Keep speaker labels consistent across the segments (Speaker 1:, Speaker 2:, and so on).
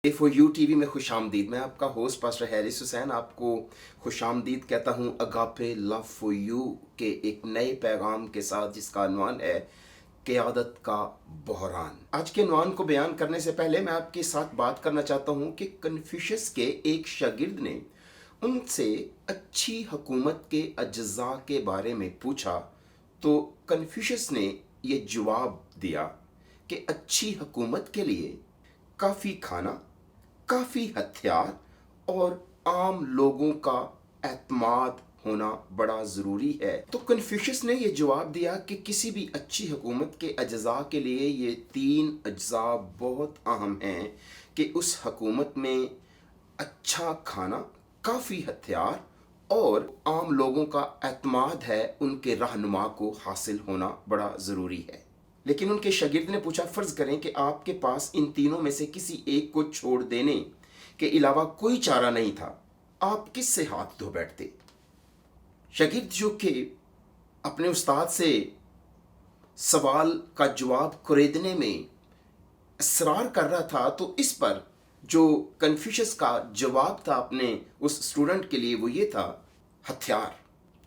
Speaker 1: A4U TV में खुशामदीद। मैं आपका होस्ट पास्टर हैरिस हुसैन आपको खुशामदीद कहता हूँ अगापे लव फॉर यू के एक नए पैगाम के साथ, जिसका अनवान है क़यादत का बहरान। आज के अनवान को बयान करने से पहले मैं आपके साथ बात करना चाहता हूँ कि कन्फ्यूशियस के एक शागिर्द ने उनसे अच्छी हुकूमत के अज्जा के बारे में पूछा, तो कन्फ्यूशियस ने ये जवाब दिया कि अच्छी हुकूमत के लिए काफ़ी खाना, काफ़ी हथियार और आम लोगों का एतमाद होना बड़ा ज़रूरी है। तो कन्फ्यूशियस ने यह जवाब दिया कि किसी भी अच्छी हुकूमत के अज्जा के लिए ये तीन अज्जा बहुत अहम हैं कि उस हुकूमत में अच्छा खाना, काफ़ी हथियार और आम लोगों का एतमाद है, उनके रहनुमा को हासिल होना बड़ा ज़रूरी है। लेकिन उनके शागिर्द ने पूछा, फ़र्ज़ करें कि आपके पास इन तीनों में से किसी एक को छोड़ देने के अलावा कोई चारा नहीं था, आप किस से हाथ धो बैठते? शागिर्द जो कि अपने उस्ताद से सवाल का जवाब खरीदने में इसरार कर रहा था, तो इस पर जो कन्फ्यूशियस का जवाब था अपने उस स्टूडेंट के लिए, वो ये था, हथियार।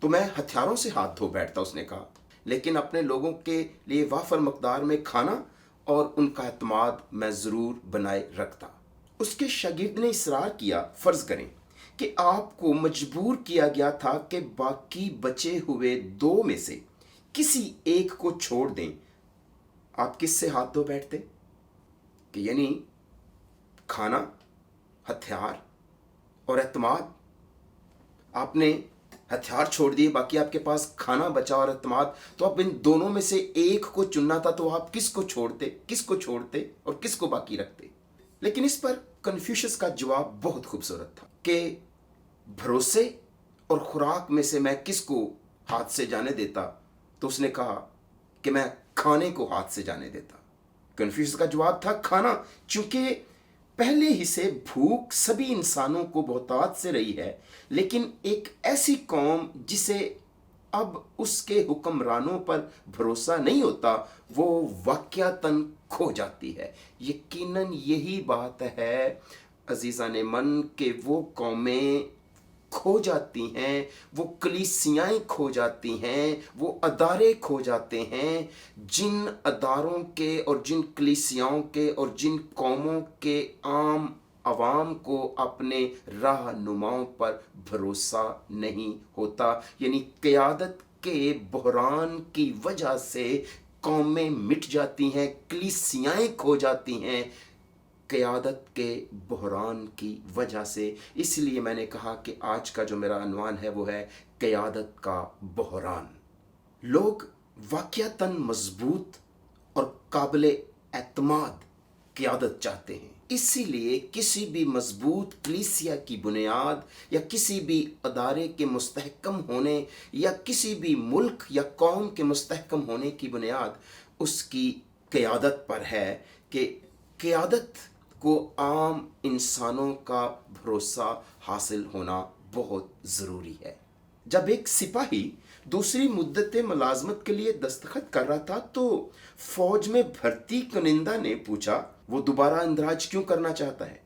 Speaker 1: तो मैं हथियारों से हाथ धो बैठता, उसने कहा, लेकिन अपने लोगों के लिए वाफर मकदार में खाना और उनका एतमाद मैं ज़रूर बनाए रखता। उसके शागिर्द ने इसरार किया, फ़र्ज़ करें कि आपको मजबूर किया गया था कि बाकी बचे हुए दो में से किसी एक को छोड़ दें, आप किस से हाथ धो बैठते? कि यानी खाना, हथियार और एतमाद। आपने हथियार छोड़ दिए, बाकी आपके पास खाना बचा और एतमाद, तो आप इन दोनों में से एक को चुनना था, तो आप किसको छोड़ते और किसको बाकी रखते? लेकिन इस पर कन्फ्यूशियस का जवाब बहुत खूबसूरत था कि भरोसे और खुराक में से मैं किसको हाथ से जाने देता? तो उसने कहा कि मैं खाने को हाथ से जाने देता। कन्फ्यूशियस का जवाब था खाना, चूंकि पहले ही से भूख सभी इंसानों को बहुतायत से रही है, लेकिन एक ऐसी कौम जिसे अब उसके हुक्मरानों पर भरोसा नहीं होता, वो वाक़यातन खो जाती है। यकीनन यही बात है अजीज़ान मन के वो कौमें खो जाती हैं, वो कलीसियाएँ खो जाती हैं, वो अदारे खो जाते हैं, जिन अदारों के और जिन कलीसियाओं के और जिन कौमों के आम अवाम को अपने रहनुमाओं पर भरोसा नहीं होता। यानी क़यादत के बहरान की वजह से कौमें मिट जाती हैं, कलीसियाएँ खो जाती हैं, क़यादत के बहरान की वजह से। इसलिए मैंने कहा कि आज का जो मेरा अनवान है वो है क़यादत का बहरान। लोग वाक़यातन मजबूत और काबिल एतमाद क़यादत चाहते हैं, इसीलिए किसी भी मजबूत कलीसिया की बुनियाद या किसी भी अदारे के मुस्तहकम होने या किसी भी मुल्क या कौम के मुस्तहकम होने की बुनियाद उसकी क़यादत पर है कि क़यादत को आम इंसानों का भरोसा हासिल होना बहुत ज़रूरी है। जब एक सिपाही दूसरी मुद्दत मुलाजमत के लिए दस्तखत कर रहा था, तो फौज में भर्ती कुनिंदा ने पूछा, वो दोबारा इंदराज क्यों करना चाहता है?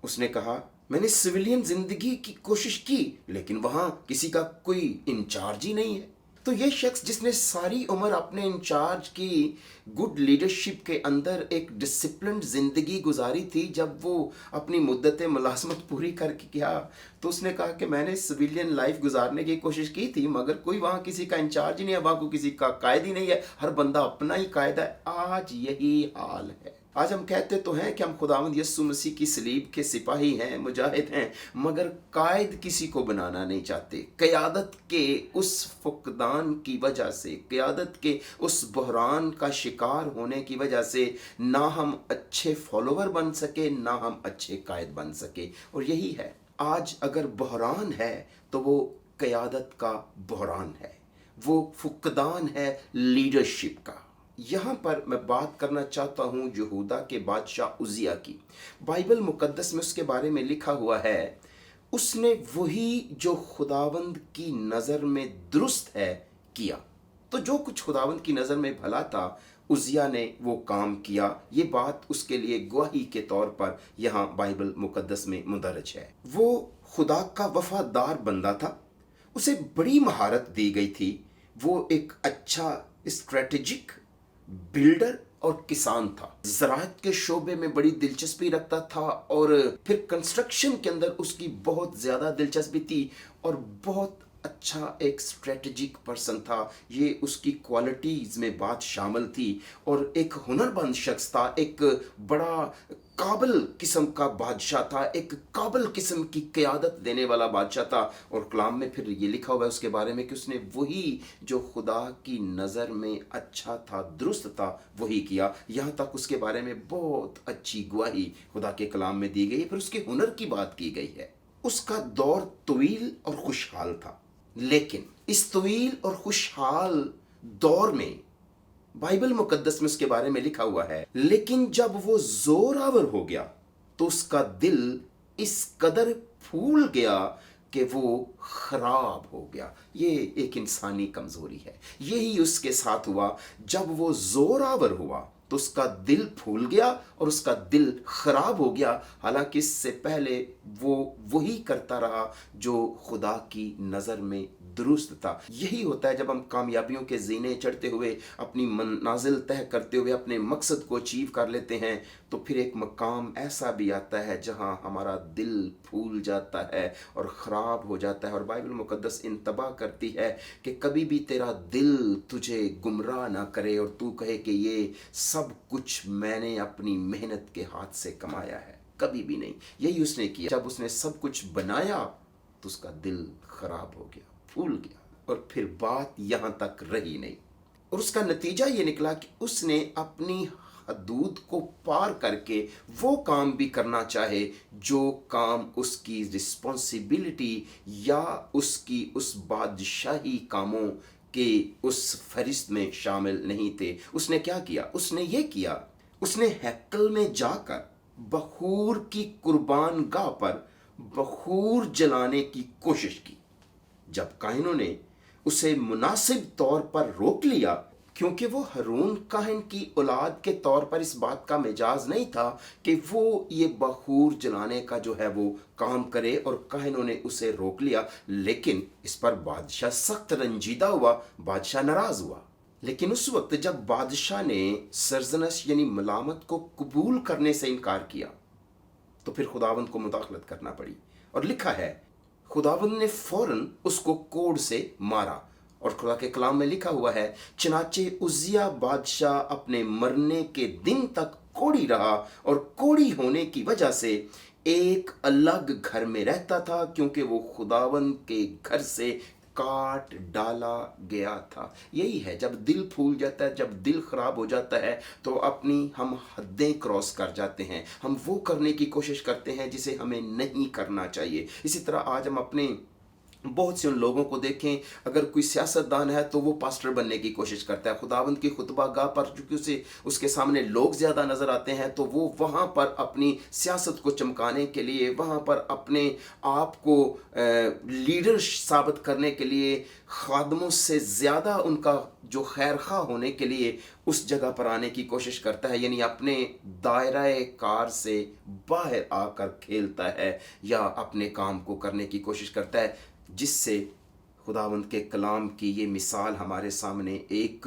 Speaker 1: उसने कहा, मैंने सिविलियन ज़िंदगी की कोशिश की, लेकिन वहाँ किसी का कोई इंचार्ज ही नहीं है। तो ये शख्स जिसने सारी उम्र अपने इंचार्ज की गुड लीडरशिप के अंदर एक डिसिप्लिन्ड ज़िंदगी गुजारी थी, जब वो अपनी मुद्दत मुलाजमत पूरी करके गया, तो उसने कहा कि मैंने सिविलियन लाइफ गुजारने की कोशिश की थी, मगर कोई वहाँ किसी का इंचार्ज ही नहीं है, वहाँ को किसी का कायद ही नहीं है, हर बंदा अपना ही कायद है। आज यही हाल है। आज हम कहते तो हैं कि हम खुदावंद यीशु मसीह की सलीब के सिपाही हैं, मुजाहिद हैं, मगर कायद किसी को बनाना नहीं चाहते। क़यादत के उस फुकदान की वजह से, क़यादत के उस बहरान का शिकार होने की वजह से ना हम अच्छे फॉलोवर बन सके, ना हम अच्छे कायद बन सके। और यही है, आज अगर बहरान है तो वो क़यादत का बहरान है, वो फुकदान है लीडरशिप का। यहाँ पर मैं बात करना चाहता हूँ यहूदा के बादशाह उज़िया की। बाइबल मुकद्दस में उसके बारे में लिखा हुआ है, उसने वही जो खुदावंद की नज़र में दुरुस्त है किया। तो जो कुछ खुदावंद की नज़र में भला था, उजिया ने वो काम किया। ये बात उसके लिए गवाही के तौर पर यहाँ बाइबल मुकद्दस में मुदर्रज है। वो खुदा का वफादार बंदा था, उसे बड़ी महारत दी गई थी। वो एक अच्छा स्ट्रेटेजिक बिल्डर और किसान था। ज़राअत के शोबे में बड़ी दिलचस्पी रखता था और फिर कंस्ट्रक्शन के अंदर उसकी बहुत ज़्यादा दिलचस्पी थी और बहुत अच्छा एक स्ट्रेटेजिक पर्सन था। ये उसकी क्वालिटीज़ में बात शामिल थी और एक हुनरमंद शख्स था, एक बड़ा काबिल किस्म का बादशाह था, एक काबिल किस्म की क़यादत देने वाला बादशाह था। और कलाम में फिर ये लिखा हुआ है उसके बारे में कि उसने वही जो खुदा की नज़र में अच्छा था, दुरुस्त था, वही किया। यहाँ तक उसके बारे में बहुत अच्छी गवाही खुदा के कलाम में दी गई है। फिर उसके हुनर की बात की गई है। उसका दौर तवील और खुशहाल था, लेकिन इस तवील और खुशहाल दौर में बाइबल मुकद्दस में उसके बारे में लिखा हुआ है, लेकिन जब वो जोरावर हो गया तो उसका दिल इस कदर फूल गया कि वो खराब हो गया। ये एक इंसानी कमजोरी है। यही उसके साथ हुआ। जब वो जोरावर हुआ तो उसका दिल फूल गया और उसका दिल खराब हो गया। हालांकि इससे पहले वो वही करता रहा जो खुदा की नज़र में दुरुस्त था। यही होता है जब हम कामयाबियों के जीने चढ़ते हुए, अपनी मनाजिल तय करते हुए अपने मकसद को अचीव कर लेते हैं, तो फिर एक मकाम ऐसा भी आता है जहां हमारा दिल फूल जाता है और ख़राब हो जाता है। और बाइबल मुकद्दस इंतबा करती है कि कभी भी तेरा दिल तुझे गुमराह ना करे और तू कहे कि ये सब कुछ मैंने अपनी मेहनत के हाथ से कमाया है। कभी भी नहीं। यही उसने किया। जब उसने सब कुछ बनाया तो उसका दिल खराब हो गया, फूल गया, और फिर बात यहां तक रही नहीं। और उसका नतीजा ये निकला कि उसने अपनी हदूद को पार करके वो काम भी करना चाहे जो काम उसकी रिस्पॉन्सिबिलिटी या उसकी उस बादशाही कामों के उस फहरिस्त में शामिल नहीं थे। उसने क्या किया? उसने ये किया, उसने हैकल में जाकर बखूर की कुर्बान गाह पर बखूर जलाने की कोशिश की। जब काहिनों ने उसे मुनासिब तौर पर रोक लिया, क्योंकि वो हारून काहिन की औलाद के तौर पर इस बात का मिजाज नहीं था कि वो ये बखूर जलाने का जो है वो काम करे, और काहिनों ने उसे रोक लिया। लेकिन इस पर बादशाह सख्त रंजीदा हुआ, बादशाह नाराज हुआ। लेकिन उस वक्त जब बादशाह ने सरजनश यानी मलामत को कबूल करने से इनकार किया, तो फिर खुदावंद को मुदाखलत करना पड़ी। और लिखा है खुदावंद ने फौरन उसको कोड़ से मारा। और खुदा के कलाम में लिखा हुआ है, चनाचे उजिया बादशाह अपने मरने के दिन तक कोड़ी रहा और कोड़ी होने की वजह से एक अलग घर में रहता था, क्योंकि वो खुदावंद के घर से काट डाला गया था। यही है, जब दिल फूल जाता है, जब दिल खराब हो जाता है, तो अपनी हम हदें क्रॉस कर जाते हैं। हम वो करने की कोशिश करते हैं जिसे हमें नहीं करना चाहिए। इसी तरह आज हम अपने बहुत से उन लोगों को देखें, अगर कोई सियासतदान है तो वो पास्टर बनने की कोशिश करता है। खुदावंद की खुतबा गाह पर चूंकि उसे उसके सामने लोग ज़्यादा नज़र आते हैं, तो वो वहाँ पर अपनी सियासत को चमकाने के लिए, वहाँ पर अपने आप को लीडर साबित करने के लिए, खादमों से ज़्यादा उनका जो खैर खा होने के लिए उस जगह पर आने की कोशिश करता है। यानी अपने दायरे कार से बाहर आकर खेलता है या अपने काम को करने की कोशिश करता है, जिससे खुदावंद के कलाम की ये मिसाल हमारे सामने एक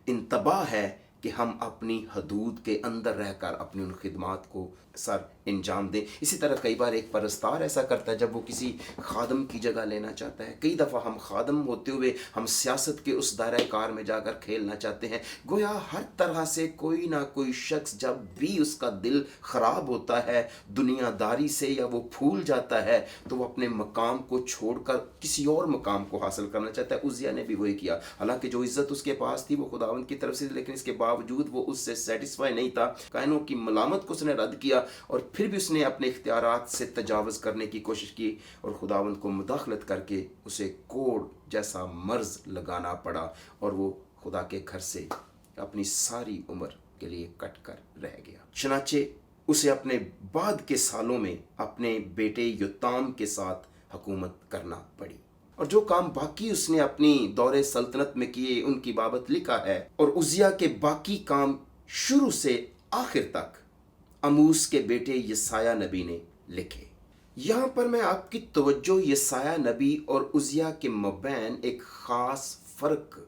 Speaker 1: इंतबाह है कि हम अपनी हदूद के अंदर रहकर अपनी उन खिदमात को सर अंजाम दें। इसी तरह कई बार एक परस्तार ऐसा करता है, जब वो किसी खादम की जगह लेना चाहता है। कई दफ़ा हम खादम होते हुए हम सियासत के उस दायरे कार में जाकर खेलना चाहते हैं। गोया हर तरह से कोई ना कोई शख्स जब भी उसका दिल ख़राब होता है दुनियादारी से, या वो फूल जाता है, तो वो अपने मकाम को छोड़कर किसी और मकाम को हासिल करना चाहता है। उजिया ने भी वही किया। हालांकि जो इज़्ज़त उसके पास थी वो खुदावंद की तरफ से, लेकिन इसके बावजूद वो उससे सेटिस्फाई नहीं था। कायनों की मलामत को उसने रद्द किया और फिर भी उसने अपने इख्तियारात से तजावज़ करने की कोशिश की और खुदावंद को मुदाखलत करके उसे कोड़ जैसा मर्ज लगाना पड़ा और वो खुदा के घर से अपनी सारी उम्र के लिए कट कर रह गया। चनाचे उसे अपने बाद के सालों में अपने बेटे योताम के साथ हुकूमत करना पड़ी। اور جو کام باقی اس نے اپنی دور سلطنت میں کیے ان کی بابت لکھا ہے، اور عزیہ کے باقی کام شروع سے آخر تک اموس کے بیٹے یسایہ نبی نے لکھے۔ یہاں پر میں آپ کی توجہ یسایہ نبی اور عزیہ کے مابین ایک خاص فرق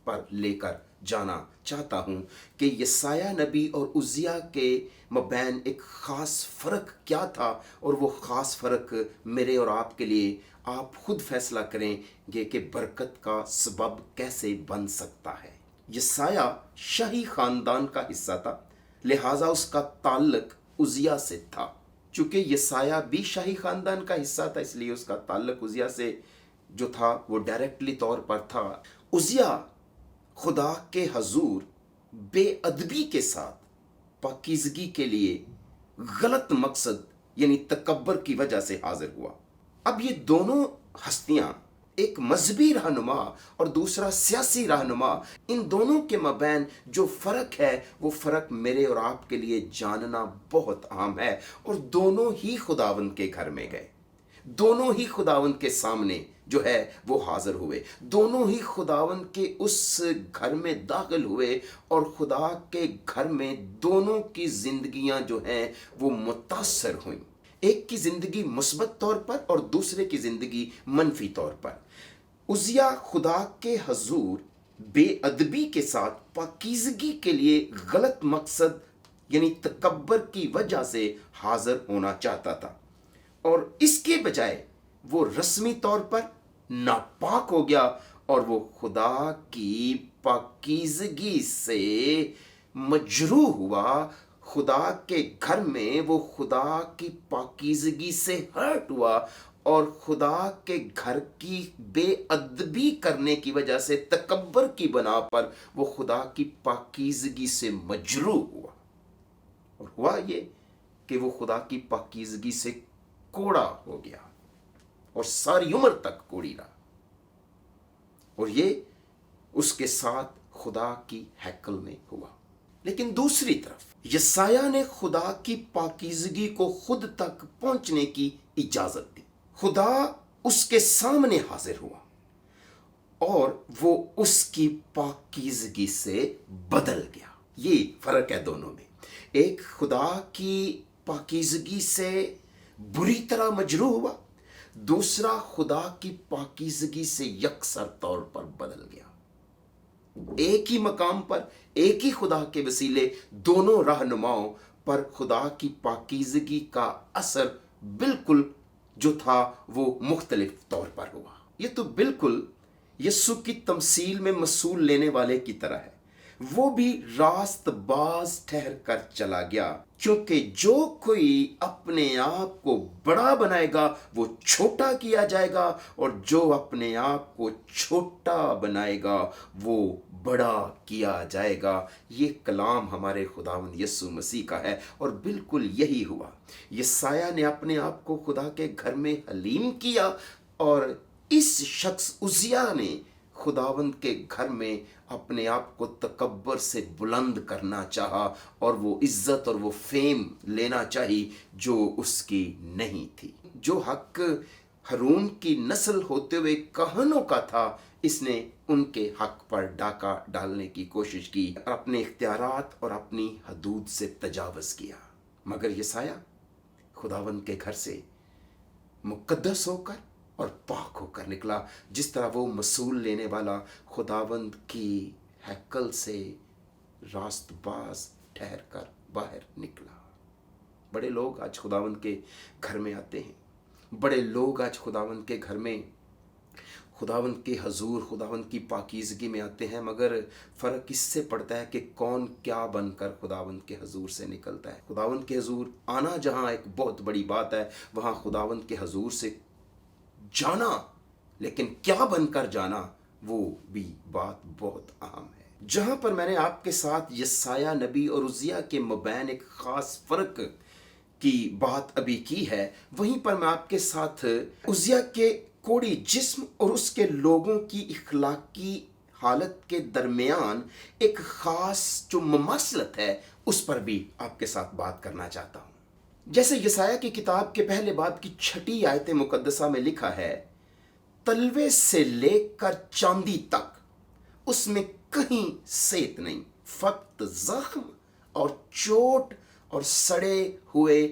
Speaker 1: پر لے کر جانا چاہتا ہوں کہ یسایہ نبی اور عزیہ کے مابین ایک خاص فرق کیا تھا، اور وہ خاص فرق میرے اور آپ کے لیے آپ خود فیصلہ کریں گے کہ برکت کا سبب کیسے بن سکتا ہے۔ یسایہ شاہی خاندان کا حصہ تھا، لہٰذا اس کا تعلق عزیہ سے تھا۔ چونکہ یسایہ بھی شاہی خاندان کا حصہ تھا، اس لیے اس کا تعلق عزیہ سے جو تھا وہ ڈائریکٹلی طور پر تھا۔ عزیہ خدا کے حضور بے ادبی کے ساتھ پاکیزگی کے لیے غلط مقصد یعنی تکبر کی وجہ سے حاضر ہوا۔ اب یہ دونوں ہستیاں، ایک مذہبی رہنما اور دوسرا سیاسی رہنما، ان دونوں کے مابین جو فرق ہے وہ فرق میرے اور آپ کے لیے جاننا بہت اہم ہے۔ اور دونوں ہی خداوند کے گھر میں گئے، دونوں ہی خداوند کے سامنے جو ہے وہ حاضر ہوئے، دونوں ہی خداوند کے اس گھر میں داخل ہوئے، اور خدا کے گھر میں دونوں کی زندگیاں جو ہیں وہ متاثر ہوئیں، ایک کی زندگی مثبت طور پر اور دوسرے کی زندگی منفی طور پر۔ عزیہ خدا کے حضور بے ادبی کے ساتھ پاکیزگی کے لیے غلط مقصد یعنی تکبر کی وجہ سے حاضر ہونا چاہتا تھا، اور اس کے بجائے وہ رسمی طور پر ناپاک ہو گیا، اور وہ خدا کی پاکیزگی سے مجروح ہوا۔ خدا کے گھر میں وہ خدا کی پاکیزگی سے ہرٹ ہوا، اور خدا کے گھر کی بے ادبی کرنے کی وجہ سے تکبر کی بنا پر وہ خدا کی پاکیزگی سے مجروح ہوا، اور ہوا یہ کہ وہ خدا کی پاکیزگی سے کوڑا ہو گیا، اور ساری عمر تک کوڑی رہا۔ اور یہ اس کے ساتھ خدا کی ہیکل میں ہوا۔ لیکن دوسری طرف یسایہ نے خدا کی پاکیزگی کو خود تک پہنچنے کی اجازت دی۔ خدا اس کے سامنے حاضر ہوا، اور وہ اس کی پاکیزگی سے بدل گیا۔ یہ فرق ہے دونوں میں، ایک خدا کی پاکیزگی سے بری طرح مجروح ہوا، دوسرا خدا کی پاکیزگی سے یکسر طور پر بدل گیا۔ ایک ہی مقام پر، ایک ہی خدا کے وسیلے دونوں رہنماؤں پر خدا کی پاکیزگی کا اثر بالکل جو تھا وہ مختلف طور پر ہوا۔ یہ تو بالکل یسوع کی تمثیل میں مثول لینے والے کی طرح ہے، وہ بھی راست باز ٹھہر کر چلا گیا، کیونکہ جو کوئی اپنے آپ کو بڑا بنائے گا وہ چھوٹا کیا جائے گا، اور جو اپنے آپ کو چھوٹا بنائے گا وہ بڑا کیا جائے گا۔ یہ کلام ہمارے خداوند یسوع مسیح کا ہے، اور بالکل یہی ہوا۔ یسایہ نے اپنے آپ کو خدا کے گھر میں حلیم کیا، اور اس شخص عزیہ نے خداوند کے گھر میں اپنے آپ کو تکبر سے بلند کرنا چاہا، اور وہ عزت اور وہ فیم لینا چاہی جو اس کی نہیں تھی۔ جو حق ہارون کی نسل ہوتے ہوئے کہنوں کا تھا، اس نے ان کے حق پر ڈاکہ ڈالنے کی کوشش کی، اپنے اختیارات اور اپنی حدود سے تجاوز کیا۔ مگر یسایہ خداوند کے گھر سے مقدس ہو کر اور پاک ہو کر نکلا، جس طرح وہ مثول لینے والا خداوند کی ہیکل سے راست باز ٹھہر کر باہر نکلا۔ بڑے لوگ آج خداوند کے گھر میں آتے ہیں، بڑے لوگ آج خداوند کے گھر میں خداوند کے حضور، خداوند کی پاکیزگی میں آتے ہیں، مگر فرق اس سے پڑتا ہے کہ کون کیا بن کر خداوند کے حضور سے نکلتا ہے۔ خداوند کے حضور آنا جہاں ایک بہت بڑی بات ہے، وہاں خداوند کے حضور سے جانا، لیکن کیا بن کر جانا، وہ بھی بات بہت اہم ہے۔ جہاں پر میں نے آپ کے ساتھ یسایہ نبی اور عزیہ کے مابین ایک خاص فرق کی بات ابھی کی ہے، وہیں پر میں آپ کے ساتھ عزیہ کے کوڑی جسم اور اس کے لوگوں کی اخلاقی حالت کے درمیان ایک خاص جو مماثلت ہے اس پر بھی آپ کے ساتھ بات کرنا چاہتا ہوں۔ جیسے یسایہ کی کتاب کے پہلے باب کی 6 آیت مقدسہ میں لکھا ہے، तलवे से लेकर चांदी तक उसमें कहीं सेत नहीं, फक्त जख्म और चोट और सड़े हुए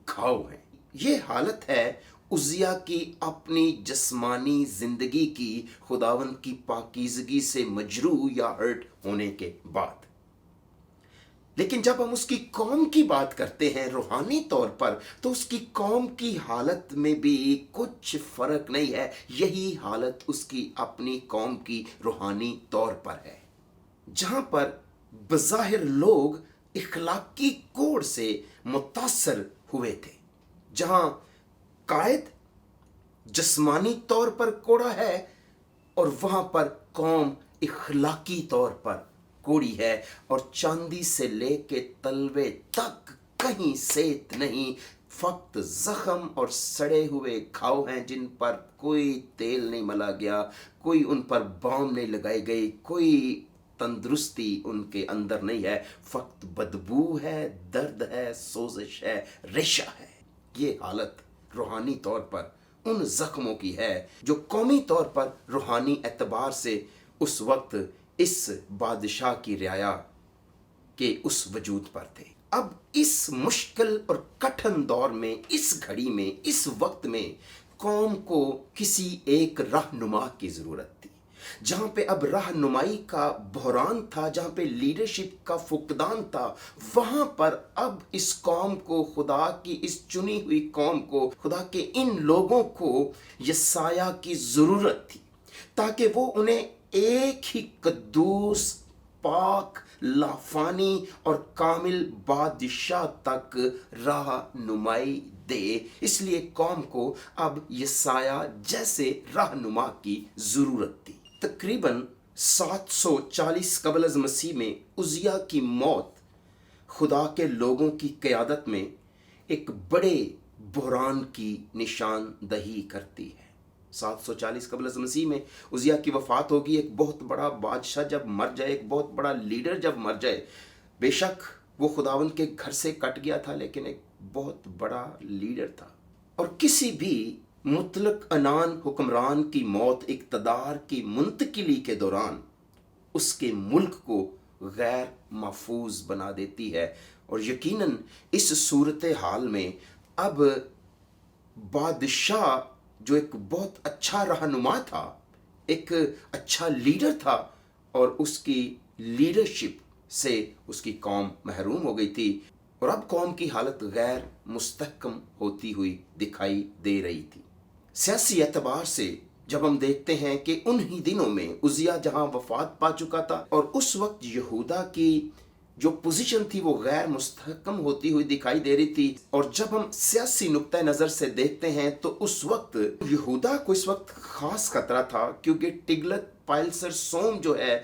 Speaker 1: घाव हैं। ये हालत है उजिया की अपनी जिस्मानी जिंदगी की खुदावंद की पाकीज़गी से मजरू या हर्ट होने के बाद। लेकिन जब हम उसकी कौम की बात करते हैं रूहानी तौर पर, तो उसकी कौम की हालत में भी कुछ फर्क नहीं है। यही हालत उसकी अपनी कौम की रूहानी तौर पर है, जहां पर बज़ाहिर लोग इखलाकी कोड से मुतासर हुए थे, जहां कायद जिस्मानी तौर पर कोड़ा है और वहां पर कौम इखलाकी तौर पर कोड़ी है, और चांदी से लेके तलवे तक कहीं सेत नहीं, फक्त जख्म और सड़े हुए घाव हैं जिन पर कोई तेल नहीं मला गया, कोई उन पर बाम नहीं लगाई गई, कोई तंदुरुस्ती उनके अंदर नहीं है, फक्त बदबू है, दर्द है, सोजिश है, रेशा है। ये हालत रूहानी तौर पर उन जख्मों की है जो कौमी तौर पर रूहानी एतबार से उस वक्त इस बादशाह की रियाया के उस वजूद पर थे। अब इस मुश्किल और कठिन दौर में, इस घड़ी में, इस वक्त में कौम को किसी एक रहनुमा की ज़रूरत थी, जहाँ पे अब रहनुमाई का बहरान था, जहाँ पे लीडरशिप का फुकदान था। वहाँ पर अब इस कौम को, खुदा की इस चुनी हुई कौम को, खुदा के इन लोगों को यसाया की ज़रूरत थी, ताकि वो उन्हें एक ही कद्दूस, पाक, लाफानी और कामिल बादशाह तक रहनुमाई दे। इसलिए कौम को अब यसाया जैसे रहनुमा की ज़रूरत थी। तकरीबन 740 कबल अज़ मसीह में उजिया की मौत खुदा के लोगों की क़यादत में एक बड़े बहरान की निशानदही करती है। 740 कबल अज़ मसीह में उजिया की वफ़ात होगी। एक बहुत बड़ा बादशाह जब मर जाए, एक बहुत बड़ा लीडर जब मर जाए, बेशक वो खुदावंद के घर से कट गया था, लेकिन एक बहुत बड़ा लीडर था। और किसी भी मुतलक अनान हुक्मरान की मौत इक़्तिदार की मुंतकिली के दौरान उसके मुल्क को गैर महफूज बना देती है। और यकीनन इस सूरत हाल में अब बादशाह जो एक बहुत अच्छा रहनुमा था, एक अच्छा लीडर था, और उसकी लीडरशिप से उसकी कौम महरूम हो गई थी, और अब कौम की हालत गैर मुस्तहकम होती हुई दिखाई दे रही थी। सियासी एतबार से जब हम देखते हैं कि उन्हीं दिनों में उजिया जहां वफात पा चुका था, और उस वक्त यहूदा की जो पोजीशन थी वो गैर मुस्तहकम होती हुई दिखाई दे रही थी। और जब हम सियासी नुक्ता नज़र से देखते हैं तो उस वक्त यहूदा को इस वक्त ख़ास खतरा था, क्योंकि टिगलत पाइलसर सोम जो है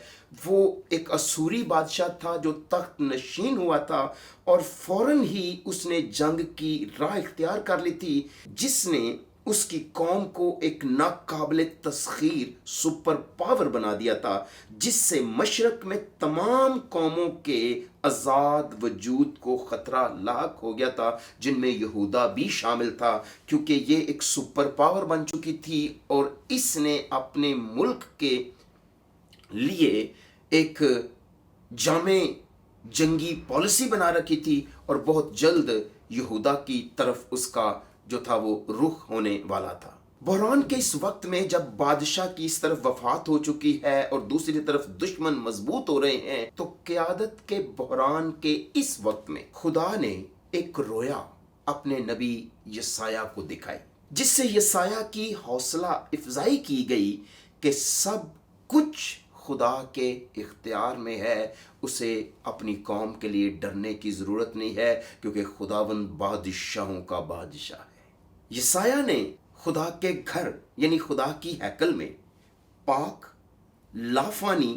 Speaker 1: वो एक असूरी बादशाह था जो तख्त नशीन हुआ था, और फौरन ही उसने जंग की राह इख्तियार कर ली थी, जिसने उसकी कौम को एक नाकाबिल तस्खीर सुपर पावर बना दिया था, जिससे मशरक में तमाम कौमों के आज़ाद वजूद को ख़तरा लाक हो गया था, जिनमें यहूदा भी शामिल था, क्योंकि ये एक सुपर पावर बन चुकी थी और इसने अपने मुल्क के लिए एक जामे जंगी पॉलिसी बना रखी थी, और बहुत जल्द यहूदा की तरफ उसका जो था वो रुख होने वाला था। बहरान के इस वक्त में जब बादशाह की इस तरफ वफात हो चुकी है और दूसरी तरफ दुश्मन मजबूत हो रहे हैं, तो क़यादत के बहरान के इस वक्त में खुदा ने एक रोया अपने नबी यसाया को दिखाई, जिससे यसाया की हौसला अफजाई की गई कि सब कुछ खुदा के इख्तियार में है, उसे अपनी कौम के लिए डरने की ज़रूरत नहीं है, क्योंकि खुदावंद बादशाहों का बादशाह है। यसाया ने खुदा के घर यानी खुदा की हैकल में पाक, लाफानी,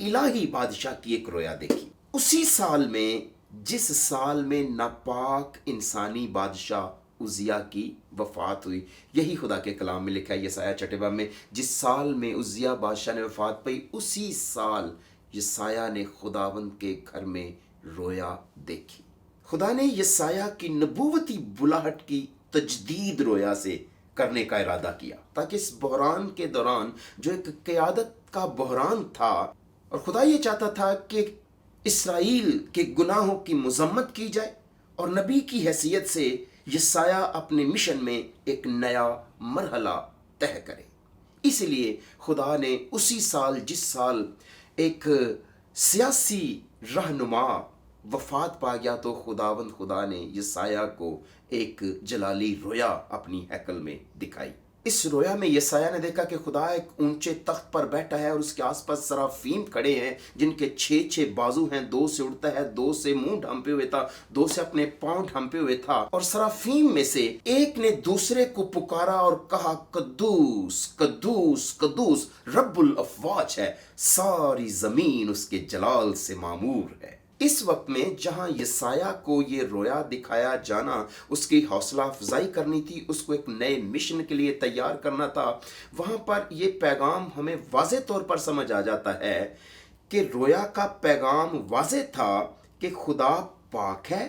Speaker 1: इलाही बादशाह की एक रोया देखी। उसी साल में जिस साल में नापाक इंसानी बादशाह उजिया की वफ़ात हुई, यही खुदा के कलाम में लिखा है यसाया चटेबा में, जिस साल में उजिया बादशाह ने वफ़ात पाई, उसी साल यसाया ने खुदावंद के घर में रोया देखी। खुदा ने यसाया की नबूवती बुलाहट की तजदीद रोया से करने का इरादा किया, ताकि इस बहरान के दौरान जो एक क़यादत का बहरान था, और खुदा ये चाहता था कि इसराइल के गुनाहों की मजम्मत की जाए और नबी की हैसियत से यसाया अपने मिशन में एक नया मरहला तय करे। इसलिए खुदा ने उसी साल, जिस साल एक सियासी रहनुमा वफात पा गया, तो खुदा ने यसाया को एक जलाली रोया अपनी हैकल में दिखाई। इस रोया में यसाया ने देखा कि खुदा एक ऊंचे तख्त पर बैठा है और उसके आसपास सराफीम खड़े हैं, जिनके 6 बाजू हैं, 2 से उड़ता है, 2 से मुंह ढांपे हुए था, 2 से अपने पांव ढांपे हुए था। और सराफीम में से एक ने दूसरे को पुकारा और कहा, कद्दूस कद्दूस कद्दूस रब्बुल अफवाज है, सारी जमीन उसके जलाल से मामूर है। इस वक्त में जहां यसाया को ये रोया दिखाया जाना, उसकी हौसला अफजाई करनी थी, उसको एक नए मिशन के लिए तैयार करना था, वहां पर ये पैगाम हमें वाज़े तौर पर समझ आ जाता है कि रोया का पैगाम वाज़े था कि खुदा पाक है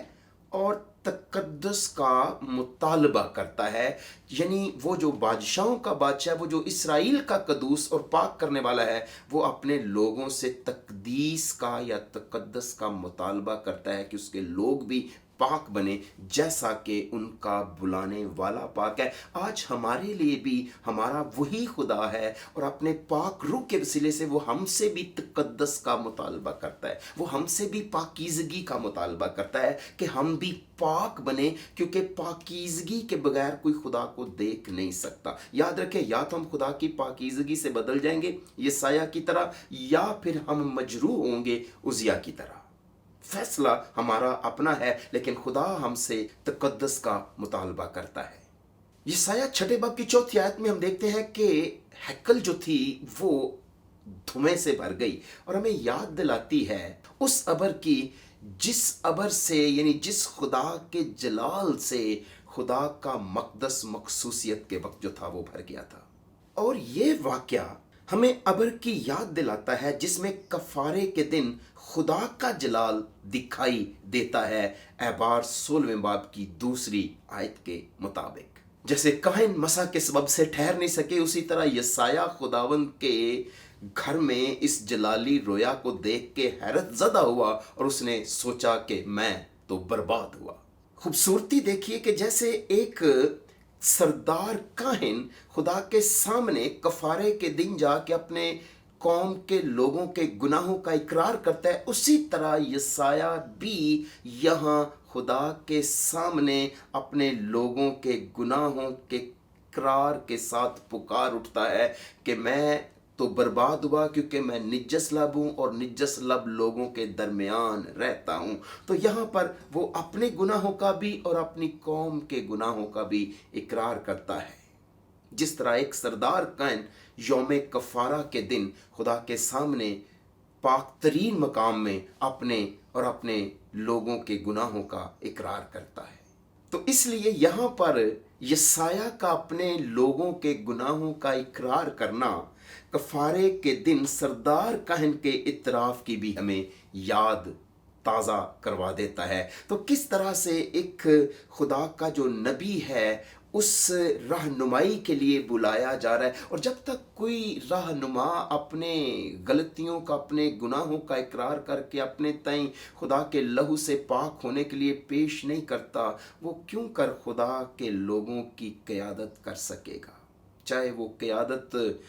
Speaker 1: और तकद्दुस का मुतालबा करता है। यानी वो जो बादशाहों का बादशाह, वो जो इसराइल का कदूस और पाक करने वाला है, वो अपने लोगों से तकदीस का या तकद्दुस का मुतालबा करता है कि उसके लोग भी पाक बने, जैसा कि उनका बुलाने वाला पाक है। आज हमारे लिए भी हमारा वही खुदा है और अपने पाक रूह के वसीले से वो हमसे भी तकद्दुस का मुतालबा करता है, वो हमसे भी पाकीज़गी का मुतालबा करता है कि हम भी पाक बने, क्योंकि पाकीज़गी के बगैर कोई खुदा को देख नहीं सकता। याद रखें, या तो हम खुदा की पाकीज़गी से बदल जाएंगे यसाया की तरह, या फिर हम मजरूह होंगे उजिया की तरह। फैसला हमारा अपना है, लेकिन खुदा हमसे तकद्दुस का मुतालबा करता है। यसाया 6 बाब की 4 आयत में हम देखते हैं कि हैकल जो थी वो धुएं से भर गई, और हमें याद दिलाती है उस अबर की, जिस अबर से, यानी जिस खुदा के जलाल से खुदा का मकदस मखसूसियत के वक्त जो था वो भर गया था। और ये वाकया हमें अबर की याद दिलाता है जिसमें कफारे के दिन खुदा का जलाल दिखाई देता है, एबार 16वें बाब की 2 आयत के मुताबिक। जैसे काहिन मसा के सबब से ठहर नहीं सके, उसी तरह यसाया खुदावंद के घर में इस जलाली रोया को देख के हैरत ज़दा हुआ और उसने सोचा कि मैं तो बर्बाद हुआ। खूबसूरती देखिए कि जैसे एक सरदार काहिन खुदा के सामने कफारे के दिन जाके अपने कौम के लोगों के गुनाहों का इकरार करता है, उसी तरह यसाया भी यहाँ खुदा के सामने अपने लोगों के गुनाहों के इकरार के साथ पुकार उठता है कि मैं तो बर्बाद हुआ, क्योंकि मैं निज्जस लब हूँ और निज्जस लब लोगों के दरमियान रहता हूँ। तो यहाँ पर वो अपने गुनाहों का भी और अपनी कौम के गुनाहों का भी इकरार करता है। जिस तरह एक सरदार काहिन यौम कफारा के दिन खुदा के सामने पाक तरीन मकाम में अपने और अपने लोगों के गुनाहों का इकरार करता है। तो इसलिए यहाँ पर यसाया का अपने लोगों के गुनाहों का इकरार करना कफारे के दिन सरदार काहिन के इतराफ की भी हमें याद ताज़ा करवा देता है। तो किस तरह से एक खुदा का जो नबी है उस रहनुमाई के लिए बुलाया जा रहा है, और जब तक कोई रहनुमा अपने गलतियों का, अपने गुनाहों का इकरार करके अपने तय खुदा के लहू से पाक होने के लिए पेश नहीं करता, वो क्यों कर खुदा के लोगों की क़यादत कर सकेगा, चाहे वो क़यादत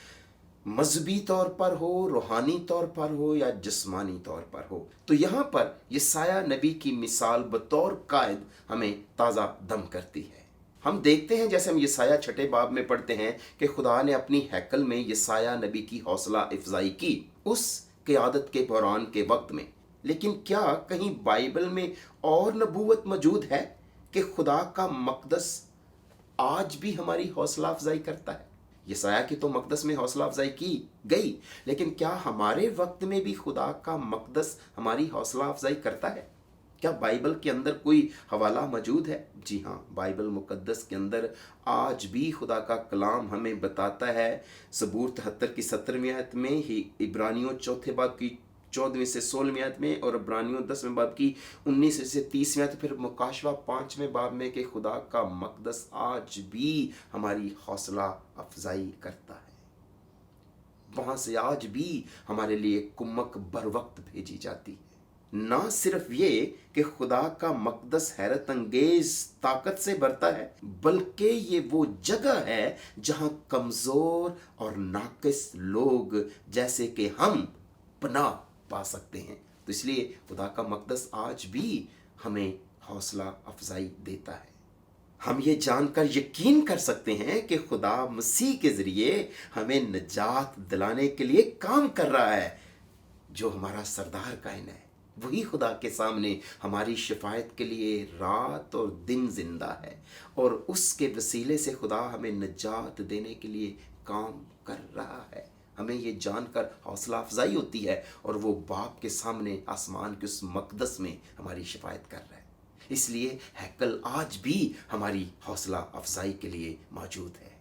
Speaker 1: मजहबी तौर पर हो, रूहानी तौर पर हो या जिस्मानी तौर पर हो। तो यहाँ पर यसाया नबी की मिसाल बतौर कायद हमें ताज़ा दम करती है। हम देखते हैं, जैसे हम यसाया 6 बाब में पढ़ते हैं कि खुदा ने अपनी हैकल में यसाया नबी की हौसला अफजाई की उस क़यादत के बहरान के वक्त में। लेकिन क्या कहीं बाइबल में और नबूवत मौजूद है कि खुदा का मकदस आज भी हमारी हौसला अफजाई करता है? यसाया की तो मकदस में हौसला अफजाई की गई, लेकिन क्या हमारे वक्त में भी खुदा का मकदस हमारी हौसला अफजाई करता है? क्या बाइबल के अंदर कोई हवाला मौजूद है? जी हाँ, बाइबल मुकद्दस के अंदर आज भी खुदा का कलाम हमें बताता है। ज़बूर 73 की 17वीं आयत में ही, इब्रानियों 4 बाब की 14वीं से 16वीं आयत में, और इब्रानियों 10वें बाब की 19 से 30वीं आयत, फिर मुकाशवा 5वें बाब में कि खुदा का मकदस आज भी हमारी हौसला अफजाई करता है। वहां से आज भी हमारे लिए कुम्मक बर वक्त भेजी जाती है। ना सिर्फ ये कि खुदा का मकदस हैरत अंगेज ताकत से भरता है, बल्कि ये वो जगह है जहां कमजोर और नाकिस लोग जैसे कि हम पनाह पा सकते हैं। तो इसलिए खुदा का मकदस आज भी हमें हौसला अफजाई देता है। हम ये जानकर यकीन कर सकते हैं कि खुदा मसीह के जरिए हमें निजात दिलाने के लिए काम कर रहा है। जो हमारा सरदार कायन है वही खुदा के सामने हमारी शिफायत के लिए रात और दिन जिंदा है, और उसके वसीले से खुदा हमें निजात देने के लिए काम कर रहा है। हमें ये जानकर हौसला अफजाई होती है, और वो बाप के सामने आसमान के उस मकदस में हमारी शिफायत कर रहा है। इसलिए हैकल आज भी हमारी हौसला अफजाई के लिए मौजूद है।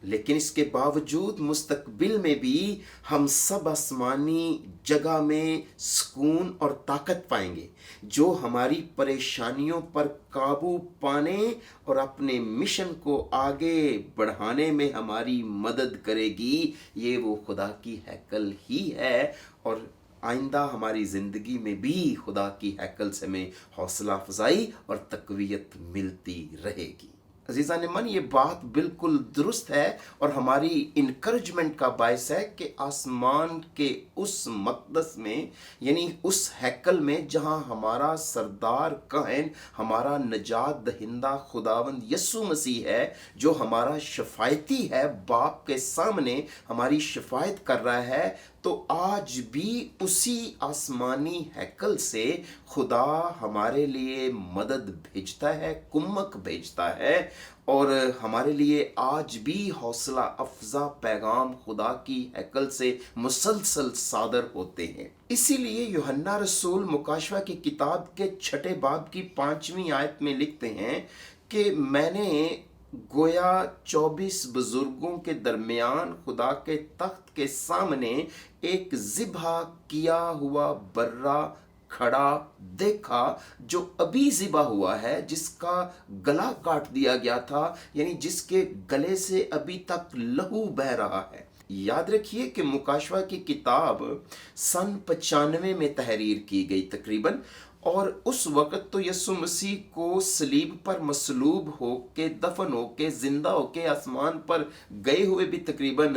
Speaker 1: लेकिन इसके बावजूद मुस्तकबिल में भी हम सब आसमानी जगह में सुकून और ताकत पाएंगे, जो हमारी परेशानियों पर काबू पाने और अपने मिशन को आगे बढ़ाने में हमारी मदद करेगी। ये वो खुदा की हैकल ही है, और आइंदा हमारी ज़िंदगी में भी खुदा की हैकल से हमें हौसला अफजाई और तकवीयत मिलती रहेगी। अजीज़ान मन, ये बात बिल्कुल दुरुस्त है और हमारी इनकरेजमेंट का बायस है कि आसमान के उस मकदस में, यानी उस हैकल में जहां हमारा सरदार कायन, हमारा नजात दहिंदा खुदावंद यस्सु मसीह है, जो हमारा शफायती है, बाप के सामने हमारी शिफायत कर रहा है, तो आज भी उसी आसमानी हैकल से खुदा हमारे लिए मदद भेजता है, कुम्मक भेजता है, और हमारे लिए आज भी हौसला अफजा पैगाम खुदा की हैकल से मुसलसल सादर होते हैं। इसीलिए यूहन्ना रसूल मुकाशवा की किताब के 6 बाब की 5वीं आयत में लिखते हैं कि मैंने गोया 24 बुजुर्गों के दरमियान खुदा के तख्त के सामने एक ज़िबा किया हुआ बर्रा खड़ा देखा, जो अभी ज़िबा हुआ है, जिसका गला काट दिया गया था, यानी जिसके गले से अभी तक लहू बह रहा है। याद रखिए कि मुकाशवा की किताब सन 95 में तहरीर की गई तकरीबन, और उस वक़्त तो यस्सु मसीह को सलीब पर मसलूब होके, दफन होके, जिंदा होके आसमान पर गए हुए भी तकरीबन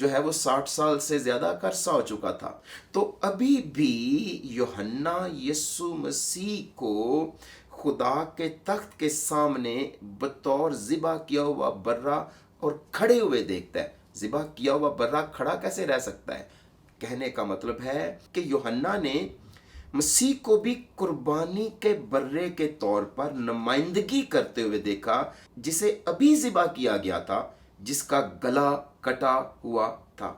Speaker 1: जो है वो 60 साल से ज़्यादा का अरसा हो चुका था। तो अभी भी यूहन्ना यस्सु मसीह को खुदा के तख्त के सामने बतौर ज़िबा किया हुआ बर्रा और खड़े हुए देखता है। ज़िबा किया हुआ बर्रा खड़ा कैसे रह सकता है? कहने का मतलब है कि यूहन्ना ने मसीह को भी कुर्बानी के बर्रे के तौर पर नुमाइंदगी करते हुए देखा, जिसे अभी ज़िबा किया गया था, जिसका गला कटा हुआ था।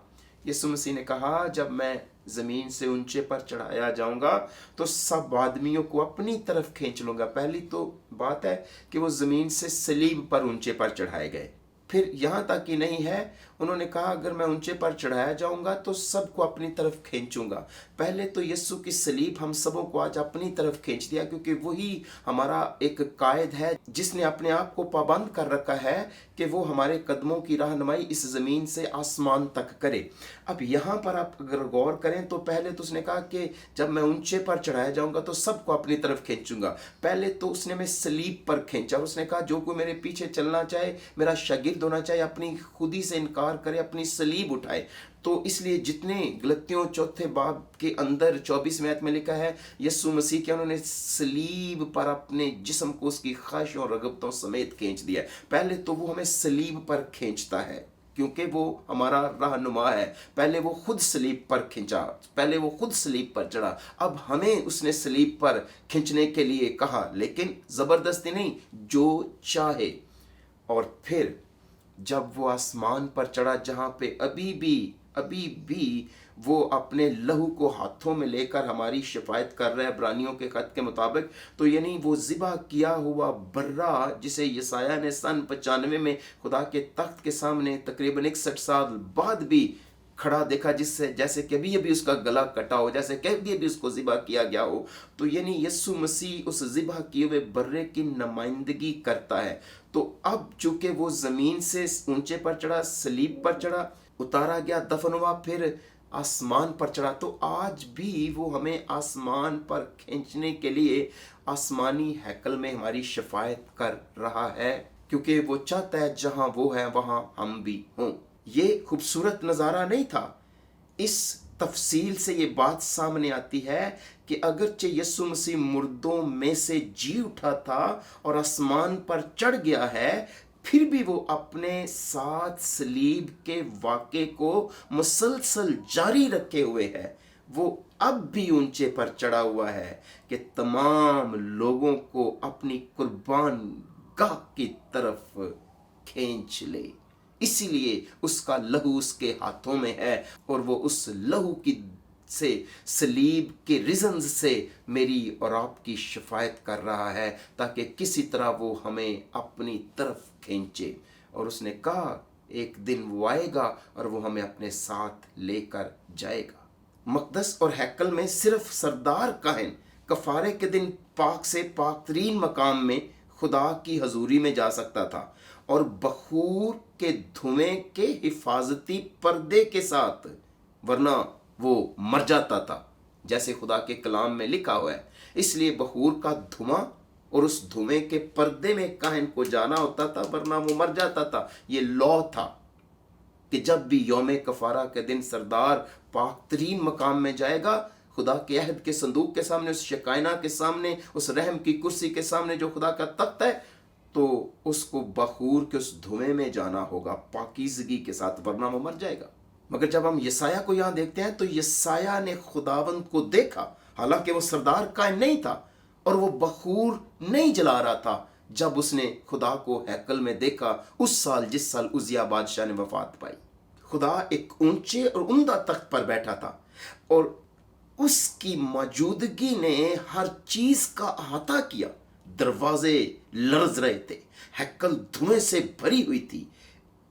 Speaker 1: यीशु मसीह ने कहा, जब मैं ज़मीन से ऊंचे पर चढ़ाया जाऊंगा तो सब आदमियों को अपनी तरफ खींच लूंगा। पहली तो बात है कि वो ज़मीन से सलीब पर ऊंचे पर चढ़ाए गए। फिर यहाँ तक ही नहीं है, उन्होंने कहा अगर मैं ऊंचे पर चढ़ाया जाऊंगा तो सबको अपनी तरफ खींचूंगा। पहले तो यीशु की सलीब हम सबों को आज अपनी तरफ खींच दिया, क्योंकि वही हमारा एक कायद है जिसने अपने आप को पाबंद कर रखा है कि वो हमारे कदमों की रहनुमाई इस ज़मीन से आसमान तक करे। अब यहाँ पर आप अगर गौर करें तो पहले तो उसने कहा कि जब मैं ऊंचे पर चढ़ाया जाऊंगा तो सबको अपनी तरफ खींचूंगा। पहले तो उसने मैं सलीब पर खींचा, उसने कहा जो कोई मेरे पीछे चलना चाहे, मेरा शागिर्द होना चाहे, अपनी खुदी से इनकार करे, अपनी सलीब उठाए। तो इसलिए जितने गलतियों 4 बाब के अंदर 24वें आयत में लिखा है, यीशु मसीह के उन्होंने सलीब पर अपने जिस्म को उसकी ख्वाहिशों और रगबतों समेत खींच दिया। पहले तो वो हमें सलीब पर खींचता है क्योंकि वो हमारा रहनुमा है। पहले वो खुद सलीब पर खींचा, पहले वो खुद सलीब पर चढ़ा, अब हमें उसने सलीब पर खींचने के लिए कहा, लेकिन ज़बरदस्ती नहीं, जो चाहे। और फिर जब वो आसमान पर चढ़ा जहाँ पे अभी भी वो अपने लहू को हाथों में लेकर हमारी शिफायत कर रहे हैं इब्रानियों के खत के मुताबिक, तो यानी वो ज़िबा किया हुआ बर्रा जिसे यसाया ने सन 95 में खुदा के तख्त के सामने तकरीबन 61 साल बाद भी खड़ा देखा, जिससे जैसे कभी अभी उसका गला कटा हो, जैसे कभी अभी उसको ज़िबा किया गया हो। तो यानी यीशु मसीह उस ज़िबा किए हुए बर्रे की नुमाइंदगी करता है। तो अब चूंकि वो ज़मीन से ऊंचे पर चढ़ा, सलीब पर चढ़ा, उतारा गया, दफन हुआ, फिर आसमान पर चढ़ा, तो आज भी वो हमें आसमान पर खींचने के लिए आसमानी हैकल में हमारी शफायत कर रहा है, क्योंकि वो चाहता है जहां वो है वहां हम भी हों। ये खूबसूरत नज़ारा नहीं था। इस तफसील से ये बात सामने आती है कि अगरचे यीशु मसीह मुर्दों में से जी उठा था और आसमान पर चढ़ गया है, फिर भी वो अपने साथ सलीब के वाक़े को मुसलसल जारी रखे हुए है। वो अब भी ऊंचे पर चढ़ा हुआ है कि तमाम लोगों को अपनी कुर्बान गाह की तरफ खींच ले। इसीलिए उसका लहू उसके हाथों में है और वो उस लहू की से, सलीब के रिजन्स से मेरी और आपकी शफायत कर रहा है, ताकि किसी तरह वो हमें अपनी तरफ खींचे। और उसने कहा एक दिन वो आएगा और वो हमें अपने साथ लेकर जाएगा। मकदस और हैकल में सिर्फ सरदार काहिन कफारे के दिन पाक से पाक तरीन मकाम में खुदा की हजूरी में जा सकता था और बखूर के धुएं के हिफाजती पर्दे के साथ, वरना वो मर जाता था, जैसे खुदा के कलाम में लिखा हुआ है। इसलिए बखूर का धुआं और उस धुएं के पर्दे में काहिन को जाना होता था, वरना वो मर जाता था। ये लॉ था कि जब भी यौम कफारा के दिन सरदार पाक तरीन मकाम में जाएगा, खुदा के अहद के संदूक के सामने, उस शकायना के सामने, उस रहम की कुर्सी के सामने जो खुदा का तख्त है, तो उसको बखूर के उस धुएं में जाना होगा पाकीज़गी के साथ, वरना वो मर जाएगा। मगर जब हम यसाया को यहाँ देखते हैं तो यसाया ने खुदावंद को देखा, हालांकि वो सरदार कायम नहीं था और वो बखूर नहीं जला रहा था, जब उसने खुदा को हैकल में देखा उस साल जिस साल उजिया बादशाह ने वफात पाई। खुदा एक ऊंचे और उम्दा तख्त पर बैठा था और उसकी मौजूदगी ने हर चीज का अहाता किया। दरवाजे लर्ज रहे थे, हैकल धुएं से भरी हुई थी,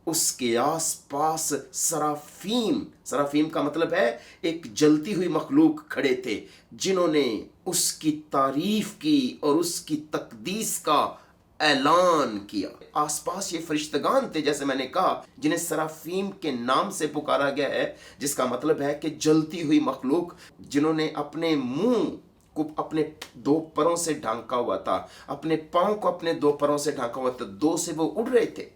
Speaker 1: उसके आसपास सराफीम का मतलब है एक जलती हुई मखलूक खड़े थे, जिन्होंने उसकी तारीफ की और उसकी तकदीस का ऐलान किया। आसपास ये फरिश्तगान थे, जैसे मैंने कहा, जिन्हें सराफीम के नाम से पुकारा गया है, जिसका मतलब है कि जलती हुई मखलूक, जिन्होंने अपने मुंह को अपने दो परों से ढांका हुआ था, अपने पांव को अपने दो परों से ढांका हुआ था, दो से वो उड़ रहे थे।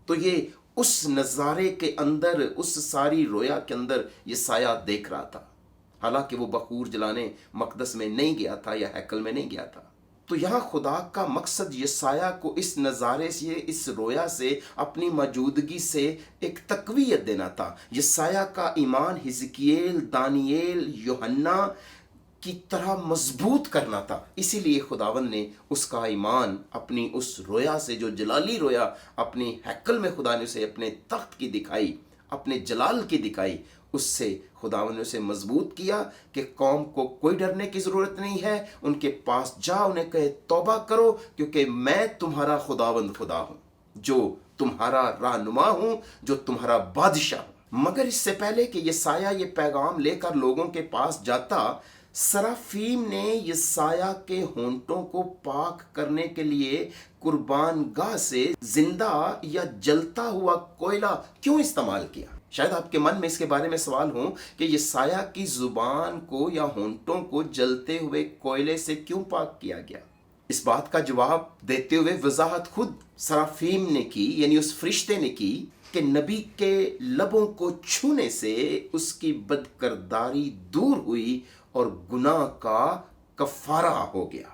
Speaker 1: तो ये उस नज़ारे के अंदर, उस सारी रोया के अंदर ये साया देख रहा था, हालांकि वो बखूर जलाने मकदस में नहीं गया था या हैकल में नहीं गया था। तो यहाँ खुदा का मकसद यसाया को इस नज़ारे से, इस रोया से, अपनी मौजूदगी से एक तकवीयत देना था। यसाया का ईमान हिजकियेल, दानियेल, यूहन्ना की तरह मजबूत करना था। इसीलिए खुदावन ने उसका ईमान अपनी उस रोया से, जो जलाली रोया अपनी हैकल में खुदा ने उसे अपने तख्त की दिखाई, अपने जलाल की दिखाई, उससे खुदावन ने उसे मजबूत किया कि कौम को कोई डरने की ज़रूरत नहीं है। उनके पास जा, उन्हें कहे तौबा करो, क्योंकि मैं तुम्हारा खुदावंद खुदा हूँ, जो तुम्हारा रहनुमा हूँ, जो तुम्हारा बादशाह हूँ। मगर इससे पहले कि यसाया ये पैगाम लेकर लोगों के पास जाता, सराफीम ने यसाया के होंठों को पाक करने के लिए कुर्बान गाह से जिंदा या जलता हुआ कोयला क्यों इस्तेमाल किया? शायद आपके मन में इसके बारे में सवाल हो कि यसाया की जुबान को या होंठों को जलते हुए कोयले से क्यों पाक किया गया। इस बात का जवाब देते हुए वजाहत खुद सराफीम ने की, यानी उस फरिश्ते ने की, कि नबी के लबों को छूने से उसकी बदकरदारी दूर हुई और गुनाह का कफारा हो गया।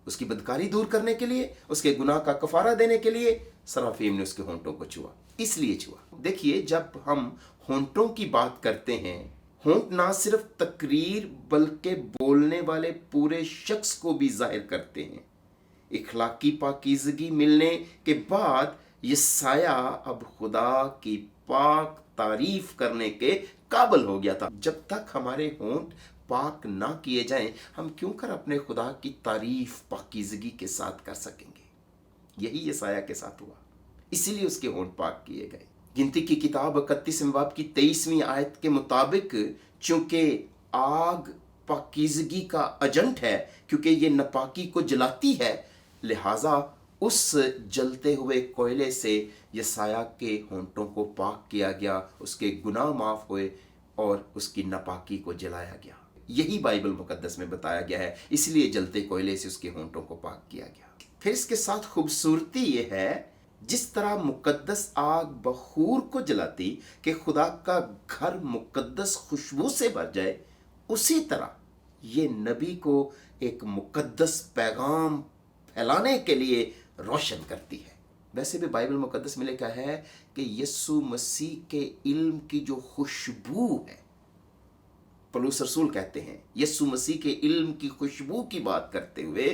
Speaker 1: उसकी बदकारी दूर करने के लिए, उसके गुनाह का कफारा देने के लिए सराफीम ने उसके होंठों को छुआ, इसलिए छुआ। देखिए, जब हम होंठों की बात करते हैं, होंठ ना सिर्फ तकरीर बल्कि बोलने वाले पूरे शख्स को भी जाहिर करते हैं। इखलाकी पाकीज़गी मिलने के बाद यसाया अब खुदा की पाक तारीफ करने के काबिल हो गया था। जब तक हमारे होंठ पाक ना किए जाएं, हम क्यों कर अपने खुदा की तारीफ पाकीज़गी के साथ कर सकेंगे? यही यसाया के साथ हुआ, इसीलिए उसके होंठ पाक किए गए। गिनती की किताब 31वें बाब की 23वीं आयत के मुताबिक, चूंकि आग पाकीज़गी का एजेंट है, क्योंकि ये नापाकी को जलाती है, लिहाजा उस जलते हुए कोयले से यसाया के होंठों को पाक किया गया, उसके गुनाह माफ हुए और उसकी नापाकी को जलाया गया। यही बाइबल मुकद्दस में बताया गया है, इसलिए जलते कोयले से उसके होंठों को पाक किया गया। फिर इसके साथ खूबसूरती ये है, जिस तरह मुकद्दस आग बखूर को जलाती कि खुदा का घर मुकद्दस खुशबू से भर जाए, उसी तरह ये नबी को एक मुकद्दस पैगाम फैलाने के लिए रोशन करती है। वैसे भी बाइबल मुकद्दस में लिखा है कि यीशु मसीह के इल्म की जो खुशबू है, पौलुस रसूल कहते हैं यीशु मसीह के इल्म की खुशबू की बात करते हुए,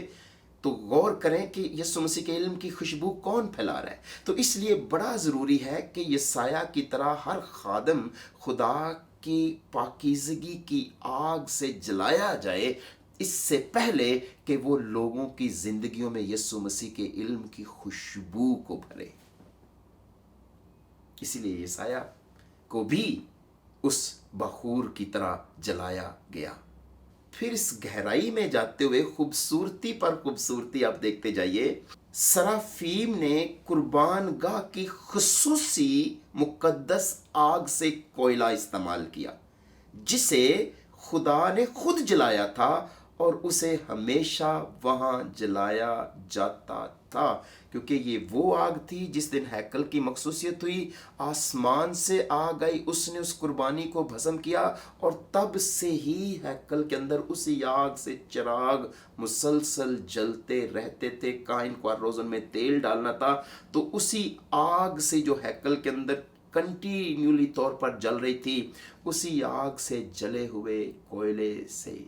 Speaker 1: तो गौर करें कि यीशु मसीह के इल्म की खुशबू कौन फैला रहा है। तो इसलिए बड़ा ज़रूरी है कि यसाया की तरह हर खादम खुदा की पाकीज़गी की आग से जलाया जाए, इससे पहले कि वो लोगों की ज़िंदगियों में यीशु मसीह के इल्म की खुशबू को भरे। इसलिए यसाया को भी उस बखूर की तरह जलाया गया। फिर इस गहराई में जाते हुए खूबसूरती पर खूबसूरती आप देखते जाइए। सराफीम ने कुर्बान गाह की खुसूसी मुकद्दस आग से कोयला इस्तेमाल किया, जिसे खुदा ने खुद जलाया था और उसे हमेशा वहाँ जलाया जाता था, क्योंकि ये वो आग थी जिस दिन हैकल की मखसूसियत हुई, आसमान से आग आई, उसने उस कुर्बानी को भस्म किया और तब से ही हैकल के अंदर उसी आग से चिराग मुसलसल जलते रहते थे। काइन को हर रोज़ उनमें तेल डालना था, तो उसी आग से जो हैकल के अंदर कंटिन्यूली तौर पर जल रही थी, उसी आग से जले हुए कोयले से,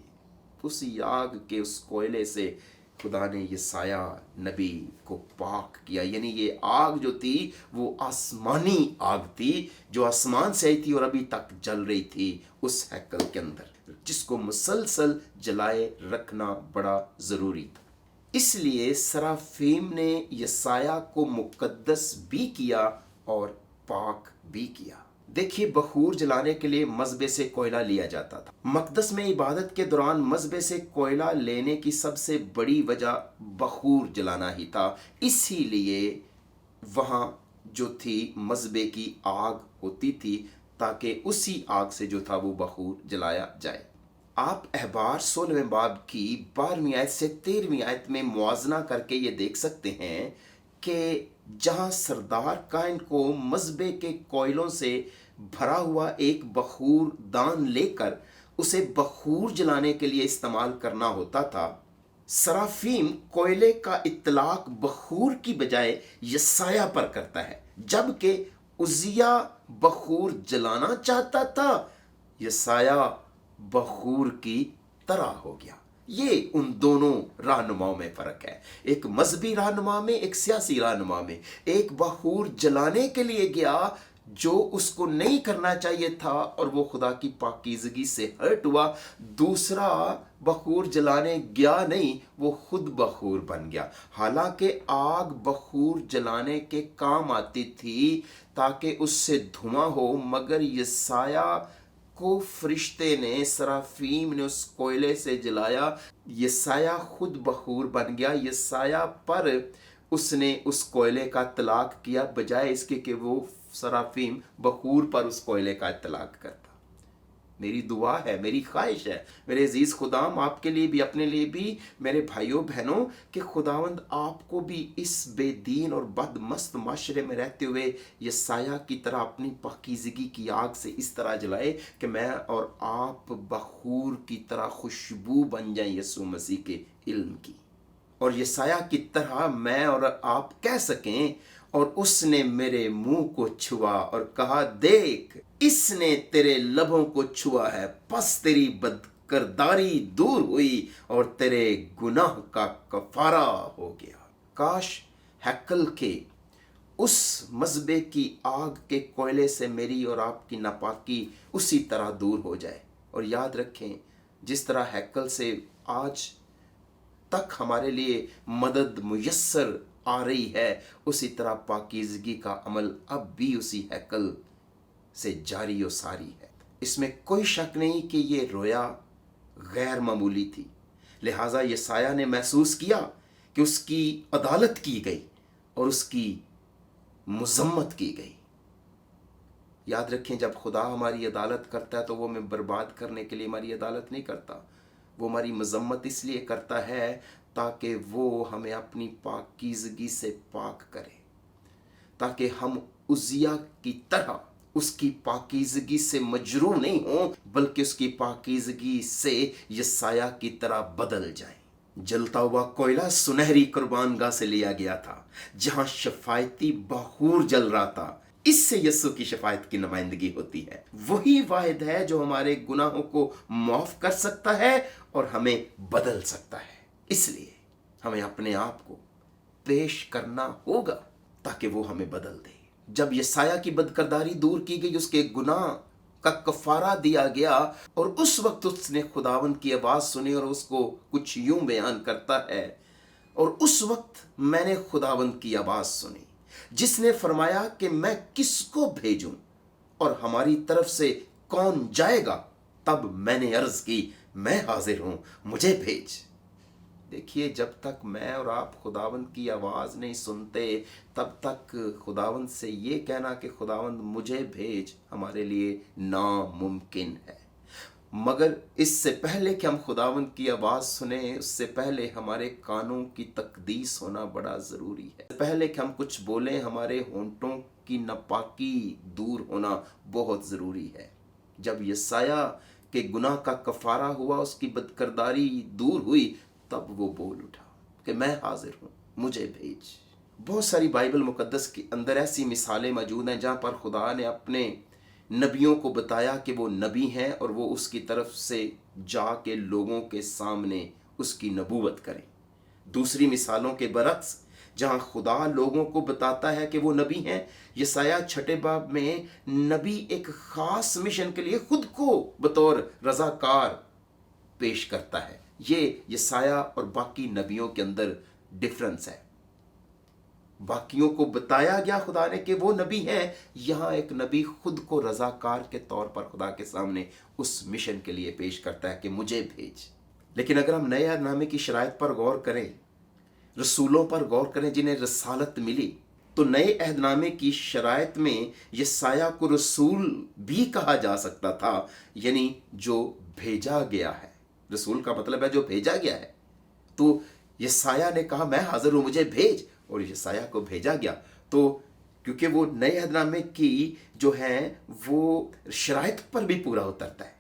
Speaker 1: उसी आग के उस कोयले से खुदा ने यसाया नबी को पाक किया। यानी ये आग जो थी वो आसमानी आग थी, जो आसमान से आई थी और अभी तक जल रही थी उस हैकल के अंदर, जिसको मुसलसल जलाए रखना बड़ा ज़रूरी था। इसलिए सराफीम ने यसाया को मुकद्दस भी किया और पाक भी किया। देखिए, बखूर जलाने के लिए मज़बे से कोयला लिया जाता था। मकदस में इबादत के दौरान मज़बे से कोयला लेने की सबसे बड़ी वजह बखूर जलाना ही था। इसीलिए वहाँ जो थी मज़बे की आग होती थी, ताकि उसी आग से जो था वो बखूर जलाया जाए। आप अहबार 16वें बाब की 12वीं आयत से 13वीं आयत में मुआजना करके ये देख सकते हैं कि जहाँ सरदार काइन को मज़बे के कोयलों से भरा हुआ एक बखूर दान लेकर उसे बखूर जलाने के लिए इस्तेमाल करना होता था, सराफीम कोयले का इत्तलाक बखूर की बजाय यसाया पर करता है, जबकि उजिया बखूर जलाना चाहता था, यसाया बखूर की तरह हो गया। ये उन दोनों रहनुमाओं में फ़र्क है, एक मजहबी रहनुमा में, एक सियासी रहनुमा में। एक बखूर जलाने के लिए गया जो उसको नहीं करना चाहिए था और वो खुदा की पाकीज़गी से हर्ट हुआ। दूसरा बखूर जलाने गया नहीं, वो खुद बखूर बन गया। हालांकि आग बखूर जलाने के काम आती थी ताकि उससे धुआं हो, मगर यसाया को फरिश्ते ने, सराफीम ने उस कोयले से जलाया। यसाया खुद बखूर बन गया। यसाया पर उसने उस कोयले का तलाक किया, बजाय इसके कि वो सराफीम बखूर पर उस कोयले का तलाक करता। मेरी दुआ है, मेरी ख्वाहिश है मेरे अजीज़ खुदाम, आपके लिए भी, अपने लिए भी, मेरे भाइयों बहनों, कि खुदावंद आपको भी इस बेदीन और बदमस्त माशरे में रहते हुए यसाया की तरह अपनी पाकीज़गी की आग से इस तरह जलाए कि मैं और आप बखूर की तरह खुशबू बन जाएं यीशु मसीह के इल्म की, और यसाया की तरह मैं और आप कह सकें, और उसने मेरे मुंह को छुआ और कहा, देख इसने तेरे लबों को छुआ है, बस तेरी बदकरदारी दूर हुई और तेरे गुनाह का कफारा हो गया। काश हैकल के उस मज़बे की आग के कोयले से मेरी और आपकी नापाकी उसी तरह दूर हो जाए। और याद रखें, जिस तरह हैकल से आज तक हमारे लिए मदद मुयस्सर आ रही है, उसी तरह पाकीज़गी का अमल अब भी उसी हैकल से जारी और सारी है। इसमें कोई शक नहीं कि ये रोया गैर मामूली थी। लिहाजा यसाया ने महसूस किया कि उसकी अदालत की गई और उसकी मजम्मत की गई। याद रखें, जब खुदा हमारी अदालत करता है तो वो हमें बर्बाद करने के लिए हमारी अदालत नहीं करता, वो हमारी मजम्मत इसलिए करता है ताकि वो हमें अपनी पाकीज़गी से पाक करे, ताकि हम उज़िया की तरह उसकी पाकीज़गी से मजरूह नहीं हों, बल्कि उसकी पाकीज़गी से यसाया की तरह बदल जाएं। जलता हुआ कोयला सुनहरी कुर्बानगाह से लिया गया था, जहां शफायती बखूर जल रहा था। इससे यीशु की शफायत की नुमाइंदगी होती है। वही वाहिद है जो हमारे गुनाहों को माफ कर सकता है और हमें बदल सकता है। इसलिए हमें अपने आप को पेश करना होगा ताकि वो हमें बदल दे। जब यसाया की बदकिरदारी दूर की गई, उसके गुनाह का कफारा दिया गया, और उस वक्त उसने खुदावंद की आवाज़ सुनी, और उसको कुछ यूं बयान करता है, और उस वक्त मैंने खुदावंद की आवाज़ सुनी जिसने फरमाया कि मैं किसको भेजूं और हमारी तरफ से कौन जाएगा। तब मैंने अर्ज की, मैं हाजिर हूं, मुझे भेज। देखिए, जब तक मैं और आप खुदावंद की आवाज़ नहीं सुनते, तब तक खुदावंद से ये कहना कि खुदावंद मुझे भेज हमारे लिए नामुमकिन है। मगर इससे पहले कि हम खुदावंद की आवाज़ सुने, उससे पहले हमारे कानों की तकदीस होना बड़ा ज़रूरी है। पहले कि हम कुछ बोलें, हमारे होंठों की नापाकी दूर होना बहुत ज़रूरी है। जब यसाया के गुनाह का कफारा हुआ, उसकी बदकिरदारी दूर हुई, तब वो बोल उठा कि मैं हाजिर हूँ, मुझे भेज। बहुत सारी बाइबल मुकद्दस के अंदर ऐसी मिसालें मौजूद हैं जहाँ पर खुदा ने अपने नबियों को बताया कि वो नबी हैं और वो उसकी तरफ से जाके लोगों के सामने उसकी नबूवत करें। दूसरी मिसालों के बरक्स, जहाँ खुदा लोगों को बताता है कि वो नबी हैं, यसाया 6 बाब में नबी एक ख़ास मिशन के लिए खुद को बतौर रज़ाकार पेश करता है। ये यसाया और बाकी नबियों के अंदर डिफरेंस है। बाकियों को बताया गया खुदा ने कि वो नबी हैं, यहाँ एक नबी खुद को रज़ाकार के तौर पर खुदा के सामने उस मिशन के लिए पेश करता है कि मुझे भेज। लेकिन अगर हम नए अहदनामे की शराइत पर गौर करें, रसूलों पर गौर करें जिन्हें रसालत मिली, तो नए अहदनामे की शराइत में यसाया को रसूल भी कहा जा सकता था, यानी जो भेजा गया है। रसूल का मतलब है जो भेजा गया है। तो यसाया ने कहा मैं हाजिर हूँ, मुझे भेज, और यसाया को भेजा गया। तो क्योंकि वो नए अहदनामे की जो है वो शराइत पर भी पूरा उतरता है,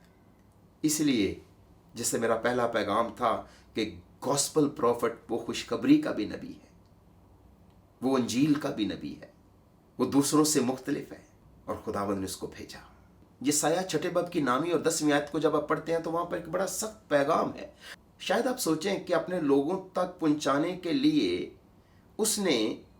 Speaker 1: इसलिए जैसे मेरा पहला पैगाम था कि गॉस्पल प्रॉफिट वो खुशखबरी का भी नबी है, वो अंजील का भी नबी है, वो दूसरों से मुख्तलिफ है, और खुदावंद ने उसको भेजा। यसाया 6 बाब की 9वीं और 10वीं आयत को जब आप पढ़ते हैं तो वहाँ पर एक बड़ा सख्त पैगाम है। शायद आप सोचें कि अपने लोगों तक पहुँचाने के लिए उसने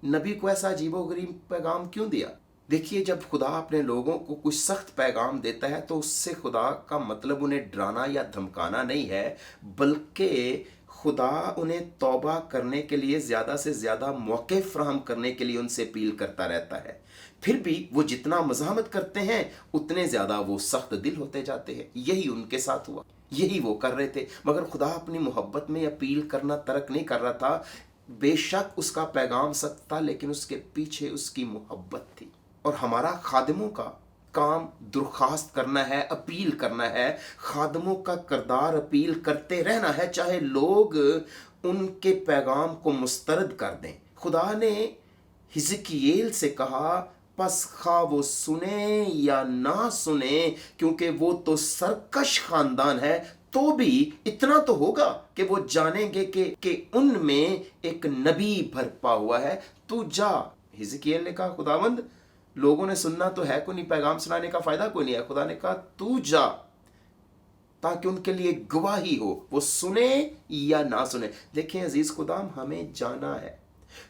Speaker 1: नबी को ऐसा अजीबोगरीब पैगाम क्यों दिया। देखिए, जब खुदा अपने लोगों को कुछ सख्त पैगाम देता है तो उससे खुदा का मतलब उन्हें डराना या धमकाना नहीं है, बल्कि खुदा उन्हें तौबा करने के लिए ज़्यादा से ज़्यादा मौके फराहम करने के लिए उनसे अपील करता रहता है। फिर भी वो जितना मज़ाहमत करते हैं उतने ज़्यादा वो सख्त दिल होते जाते हैं। यही उनके साथ हुआ, यही वो कर रहे थे। मगर खुदा अपनी मोहब्बत में अपील करना तर्क नहीं कर रहा था। बेशक उसका पैगाम सख्त था, लेकिन उसके पीछे उसकी मोहब्बत थी। और हमारा खादिमों का काम दरख्वास्त करना है, अपील करना है। खादिमों का किरदार अपील करते रहना है, चाहे लोग उनके पैगाम को मुस्तरद कर दें। खुदा ने हिजकियेल से कहा, पस खा वो सुने या ना सुने, क्योंकि वो तो सरकश खानदान है, तो भी इतना तो होगा कि वो जानेंगे कि उनमें एक नबी भरपा हुआ है। तू जा। हिजकियेल ने कहा, खुदावंद लोगों ने सुनना तो है कोई नहीं, पैगाम सुनाने का फायदा कोई नहीं है। खुदा ने कहा तू जा, ताकि उनके लिए गवाही हो, वो सुने या ना सुने। देखें अजीज खुदाम, हमें जाना है,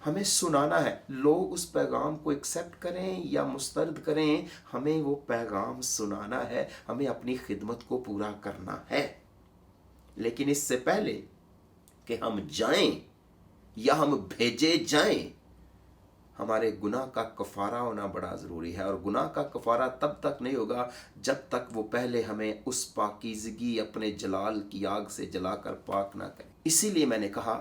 Speaker 1: हमें सुनाना है। लोग उस पैगाम को एक्सेप्ट करें या मुस्तरद करें, हमें वो पैगाम सुनाना है, हमें अपनी खिदमत को पूरा करना है। लेकिन इससे पहले कि हम जाएं या हम भेजे जाएं, हमारे गुनाह का कफ़ारा होना बड़ा ज़रूरी है, और गुनाह का कफ़ारा तब तक नहीं होगा जब तक वो पहले हमें उस पाकीज़गी अपने जलाल की आग से जलाकर पाक ना करे। इसीलिए मैंने कहा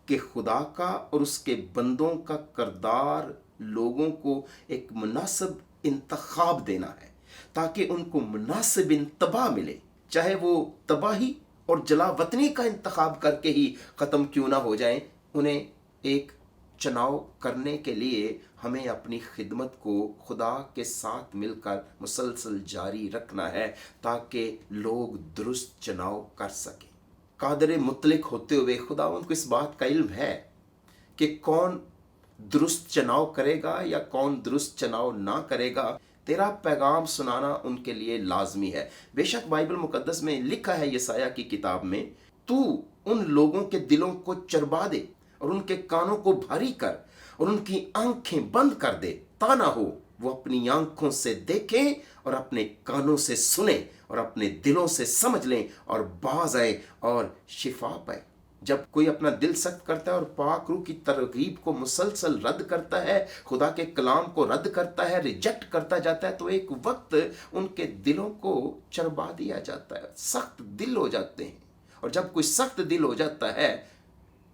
Speaker 1: कि खुदा का और उसके बंदों का किरदार लोगों को एक मुनासिब इंतखाब देना है, ताकि उनको मुनासिब इंतबा मिले, चाहे वो तबाही और जलावतनी का इंतखाब करके ही ख़त्म क्यों ना हो जाएं। उन्हें एक चुनाव करने के लिए हमें अपनी खिदमत को खुदा के साथ मिलकर मुसलसल जारी रखना है, ताकि लोग दुरुस्त चुनाव कर सकें। कादर मुतलक होते हुए खुदा उनको इस बात का इल्म है कि कौन दुरुस्त चुनाव करेगा या कौन दुरुस्त चुनाव ना करेगा। तेरा पैगाम सुनाना उनके लिए लाजमी है। बेशक बाइबल मुकद्दस में लिखा है यसाया की किताब में, तू उन लोगों के दिलों को चरबा दे और उनके कानों को भारी कर और उनकी आंखें बंद कर दे, ता ना हो वो अपनी आंखों से देखें और अपने कानों से सुने और अपने दिलों से समझ लें और बाज आए और शिफा पाए। जब कोई अपना दिल सख्त करता है और पाक रूह की तरगीब को मुसलसल रद्द करता है, खुदा के कलाम को रद्द करता है, रिजेक्ट करता जाता है, तो एक वक्त उनके दिलों को चरबा दिया जाता है, सख्त दिल हो जाते हैं। और जब कोई सख्त दिल हो जाता है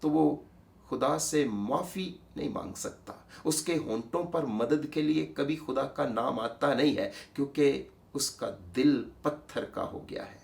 Speaker 1: तो वो खुदा से माफ़ी नहीं मांग सकता, उसके होंठों पर मदद के लिए कभी खुदा का नाम आता नहीं है, क्योंकि उसका दिल पत्थर का हो गया है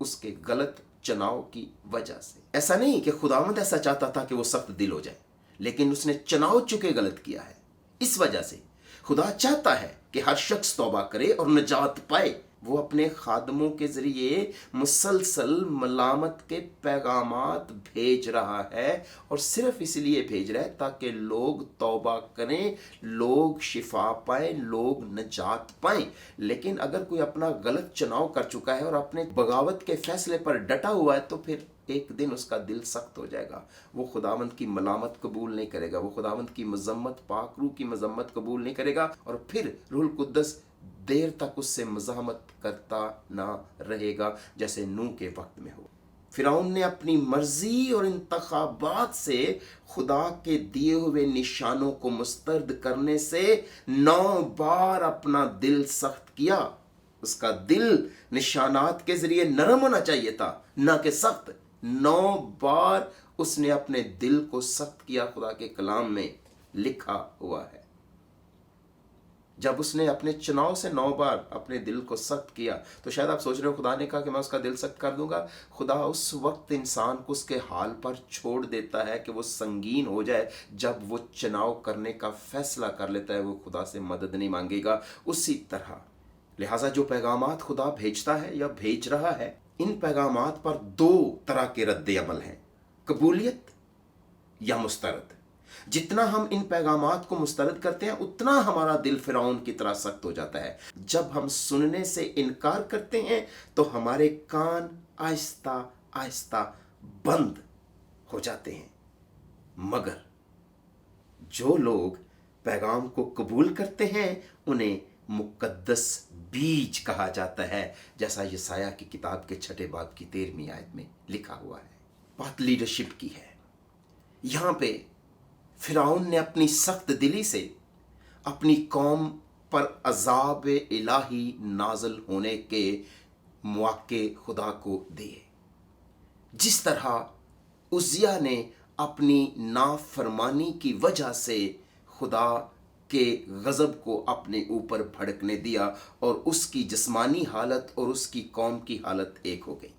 Speaker 1: उसके गलत चुनाव की वजह से। ऐसा नहीं कि खुदावंद ऐसा चाहता था कि वो सख्त दिल हो जाए, लेकिन उसने चुनाव चुके गलत किया है। इस वजह से खुदा चाहता है कि हर शख्स तौबा करे और नजात पाए। वो अपने खादमों के जरिए मुसलसल मलामत के पैगामात भेज रहा है, और सिर्फ इसलिए भेज रहा है ताकि लोग तौबा करें, लोग शिफा पाएं, लोग नजात पाएं। लेकिन अगर कोई अपना गलत चुनाव कर चुका है और अपने बगावत के फैसले पर डटा हुआ है, तो फिर एक दिन उसका दिल सख्त हो जाएगा। वो खुदावंद की मलामत कबूल नहीं करेगा, वो खुदावंद की मजम्मत, पाक रूह की मजम्मत कबूल नहीं करेगा, और फिर रूहुल कुद्दस देर तक उससे मज़ाहमत करता ना रहेगा, जैसे नूह के वक्त में हो। फिरौन ने अपनी मर्जी और इंतखाबात से खुदा के दिए हुए निशानों को मुस्तरद करने से 9 बार अपना दिल सख्त किया। उसका दिल निशानात के जरिए नरम होना चाहिए था, ना कि सख्त। 9 बार उसने अपने दिल को सख्त किया, खुदा के कलाम में लिखा हुआ है। जब उसने अपने चुनाव से 9 बार अपने दिल को सख्त किया, तो शायद आप सोच रहे हो खुदा ने कहा कि मैं उसका दिल सख्त कर दूंगा। खुदा उस वक्त इंसान को उसके हाल पर छोड़ देता है कि वो संगीन हो जाए। जब वो चुनाव करने का फैसला कर लेता है, वो खुदा से मदद नहीं मांगेगा। उसी तरह लिहाजा जो पैगामात खुदा भेजता है या भेज रहा है, इन पैगामात पर 2 तरह के रद्द अमल हैं, कबूलियत या मुस्तरद। जितना हम इन पैगामात को मुस्तरद करते हैं, उतना हमारा दिल फिरौन की तरह सख्त हो जाता है। जब हम सुनने से इनकार करते हैं, तो हमारे कान आहिस्ता आहिस्ता बंद हो जाते हैं। मगर जो लोग पैगाम को कबूल करते हैं, उन्हें मुकद्दस बीज कहा जाता है, जैसा यसाया की किताब के 6 बाब की 13वीं आयत में लिखा हुआ है। बात लीडरशिप की है। यहाँ पे फिरौन ने अपनी सख्त दिली से अपनी कौम पर अजाब इलाही नाज़िल होने के मौके खुदा को दिए। जिस तरह उज़िया ने अपनी नाफरमानी की वजह से खुदा के गज़ब को अपने ऊपर भड़कने दिया, और उसकी जिस्मानी हालत और उसकी कौम की हालत एक हो गई।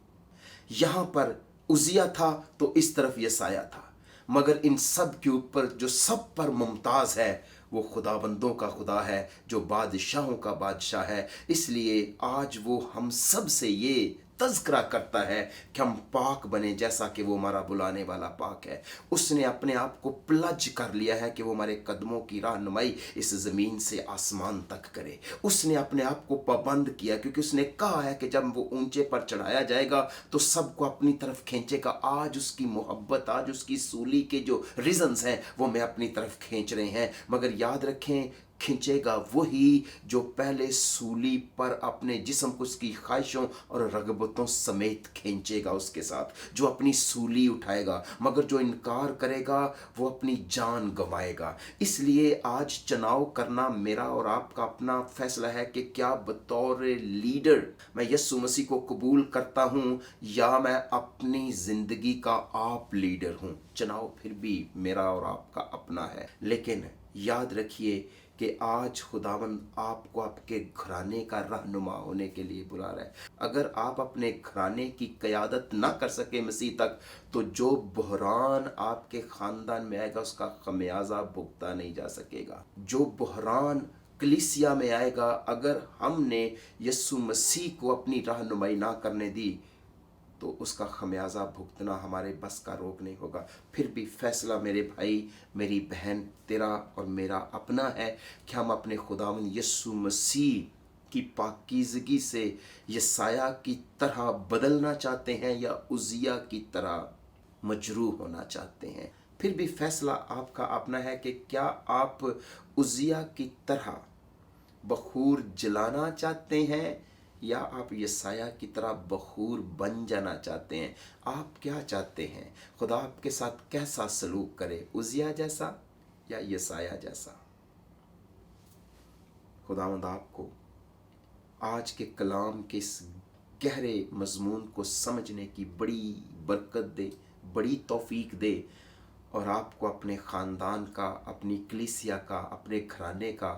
Speaker 1: यहाँ पर उज़िया था तो इस तरफ यसाया था, मगर इन सब के ऊपर जो सब पर मुमताज़ है, वो खुदाबंदों का खुदा है, जो बादशाहों का बादशाह है। इसलिए आज वो हम सब से ये तज़किरा करता है कि हम पाक बने, जैसा कि वो हमारा बुलाने वाला पाक है। उसने अपने आप को प्लज कर लिया है कि वो हमारे कदमों की रहनुमाई इस ज़मीन से आसमान तक करे। उसने अपने आप को पाबंद किया, क्योंकि उसने कहा है कि जब वो ऊंचे पर चढ़ाया जाएगा तो सबको अपनी तरफ खींचेगा। आज उसकी मोहब्बत, आज उसकी सूली के जो रीजन्स हैं, वो मैं अपनी तरफ खींच रहे हैं। मगर याद रखें, खींचेगा वही जो पहले सूली पर अपने जिस्म को उसकी ख्वाहिशों और रगबतों समेत खींचेगा उसके साथ, जो अपनी सूली उठाएगा, मगर जो इनकार करेगा वो अपनी जान गंवाएगा। इसलिए आज चुनाव करना मेरा और आपका अपना फैसला है कि क्या बतौर लीडर मैं यीशु मसीह को कबूल करता हूँ या मैं अपनी ज़िंदगी का आप लीडर हूँ। चुनाव फिर भी मेरा और आपका अपना है, लेकिन याद रखिए कि आज खुदावंद आपको आपके घराने का रहनुमा होने के लिए बुला रहा है। अगर आप अपने घराने की क़यादत ना कर सके मसीह तक, तो जो बहरान आपके ख़ानदान में आएगा उसका खमियाजा भुगता नहीं जा सकेगा। जो बहरान कलीसिया में आएगा, अगर हमने यीशु मसीह को अपनी रहनुमाई ना करने दी, तो उसका खमियाजा भुगतना हमारे बस का रोग नहीं होगा। फिर भी फैसला मेरे भाई मेरी बहन, तेरा और मेरा अपना है कि हम अपने खुदावंद यीशु मसीह की पाकीज़गी से यसाया की तरह बदलना चाहते हैं या उजिया की तरह मजरूह होना चाहते हैं। फिर भी फैसला आपका अपना है कि क्या आप उजिया की तरह बखूर जलाना चाहते हैं या आप यसाया की तरह बखूर बन जाना चाहते हैं। आप क्या चाहते हैं? खुदा आपके साथ कैसा सलूक करे, उजिया जैसा या यसाया जैसा? खुदावंद आपको आज के कलाम के इस गहरे मजमून को समझने की बड़ी बरकत दे, बड़ी तौफीक दे, और आपको अपने ख़ानदान का, अपनी कलीसिया का, अपने घराने का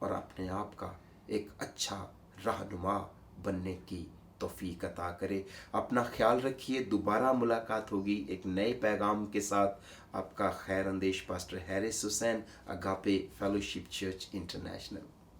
Speaker 1: और अपने आप का एक अच्छा रहनुमा बनने की तौफीक अता करे। अपना ख्याल रखिए। दोबारा मुलाकात होगी एक नए पैगाम के साथ। आपका खैर अंदेश pastor Harris Hussain, Agape fellowship church international.